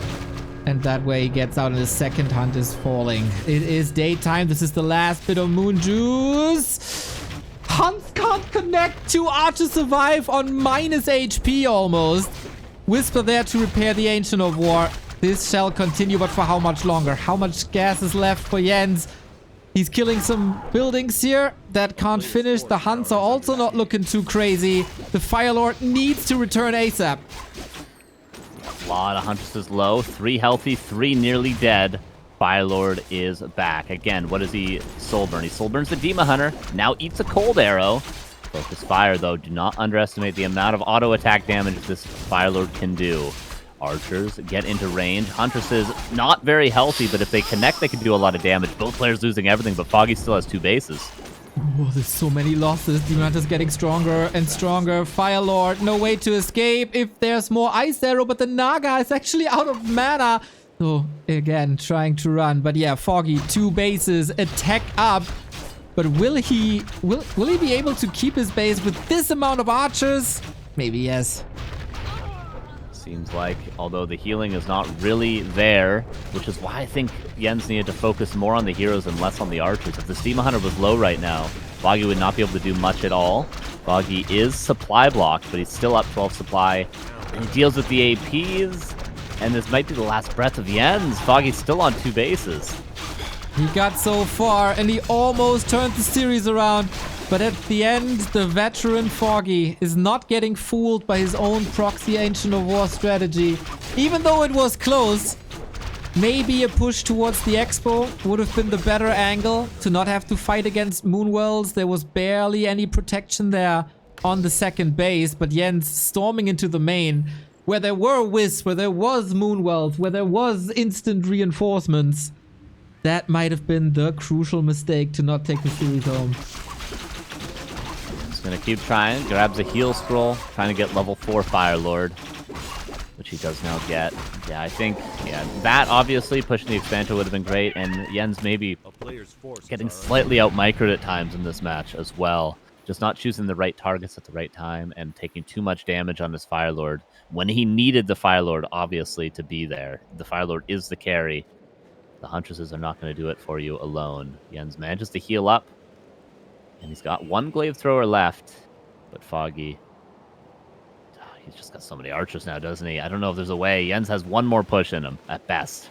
Speaker 2: And that way he gets out and his second hunt is falling. It is daytime. This is the last bit of moon juice. Hunts can't connect. 2 archers survive on minus HP almost. Whisper there to repair the Ancient of War. This shall continue, but for how much longer? How much gas is left for Jens? He's killing some buildings here that can't finish. The hunts are also not looking too crazy. The Firelord needs to return ASAP.
Speaker 1: A lot of Huntresses low. 3 healthy, 3 nearly dead. Firelord is back. Again, what is he? Soulburn. He Soulburns the Demon Hunter. Now eats a Cold Arrow. Focus fire, though. Do not underestimate the amount of auto attack damage this Firelord can do. Archers get into range. Huntresses, not very healthy, but if they connect, they can do a lot of damage. Both players losing everything, but Foggy still has 2 bases.
Speaker 2: Oh, there's so many losses. Demon Hunter's getting stronger and stronger. Firelord, no way to escape if there's more Ice Arrow, but the Naga is actually out of mana. So, again, trying to run. But yeah, Foggy, 2 bases, attack up. But will he be able to keep his base with this amount of archers? Maybe yes.
Speaker 1: Seems like, although the healing is not really there, which is why I think Jens needed to focus more on the heroes and less on the archers. If the Demon Hunter was low right now, Foggy would not be able to do much at all. Foggy is supply blocked, but he's still up 12 supply. And he deals with the APs, and this might be the last breath of Jens. Foggy's still on 2 bases.
Speaker 2: He got so far, and he almost turned the series around. But at the end, the veteran Foggy is not getting fooled by his own proxy Ancient of War strategy. Even though it was close, maybe a push towards the Expo would have been the better angle to not have to fight against Moonwells. There was barely any protection there on the second base, but Jens storming into the main, where there were Wisps, where there was Moonwells, where there was instant reinforcements. That might have been the crucial mistake to not take the series home.
Speaker 1: He's gonna keep trying. Grabs a heal scroll, trying to get level 4 Firelord, which he does now get. Yeah, I think that obviously pushing the expansion would have been great, and Jens maybe getting slightly out-microed at times in this match as well. Just not choosing the right targets at the right time and taking too much damage on his Firelord when he needed the Firelord, obviously, to be there. The Firelord is the carry. The Huntresses are not going to do it for you alone. Jens manages to heal up. And he's got 1 Glaive Thrower left. But Foggy... he's just got so many archers now, doesn't he? I don't know if there's a way. Jens has 1 more push in him, at best.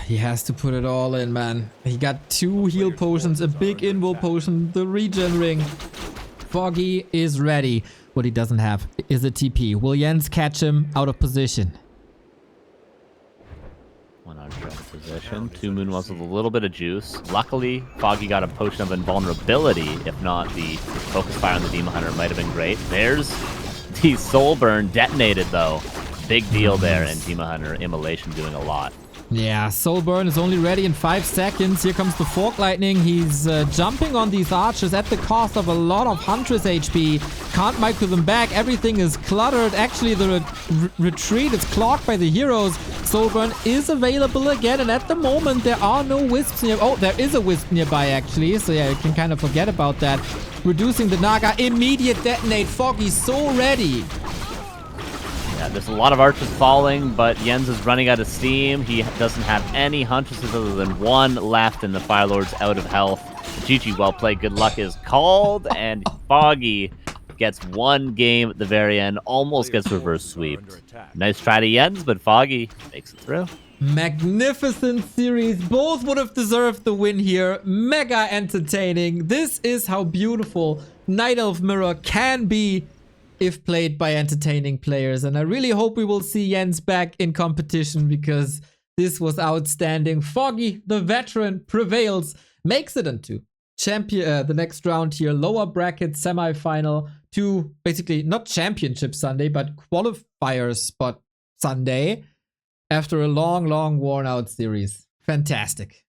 Speaker 2: He has to put it all in, man. He got 2 heal potions, a big invul potion, the regen ring. Foggy is ready. What he doesn't have is a TP. Will Jens catch him out of position?
Speaker 1: 1 Archer in position. 2 Moonwells with a little bit of juice. Luckily, Foggy got a potion of invulnerability. If not, the focus fire on the Demon Hunter might have been great. There's the Soul Burn detonated, though. Big deal there, and Demon Hunter Immolation doing a lot.
Speaker 2: Yeah, Soul Burn is only ready in 5 seconds. Here comes the Fork Lightning. He's jumping on these archers at the cost of a lot of Huntress HP. Can't micro them back. Everything is cluttered. Actually, the retreat is clogged by the heroes. Soul Burn is available again, and at the moment, there are no Wisps near. Oh, there is a Wisp nearby, actually. So yeah, you can kind of forget about that. Reducing the Naga. Immediate detonate. Foggy so ready.
Speaker 1: Yeah, there's a lot of archers falling, but Jens is running out of steam. He doesn't have any huntresses other than 1 left, and the Fire Lord's out of health. GG, well played. Good luck is called, and Foggy gets 1 game at the very end. Almost gets reverse sweeped. Nice try to Jens, but Foggy makes it through.
Speaker 2: Magnificent series. Both would have deserved the win here. Mega entertaining. This is how beautiful Night Elf Mirror can be if played by entertaining players. And I really hope we will see Jens back in competition because this was outstanding. Foggy, the veteran, prevails, makes it into champion the next round here. Lower bracket semi-final to basically not championship Sunday, but qualifier spot Sunday after a long, long worn out series. Fantastic.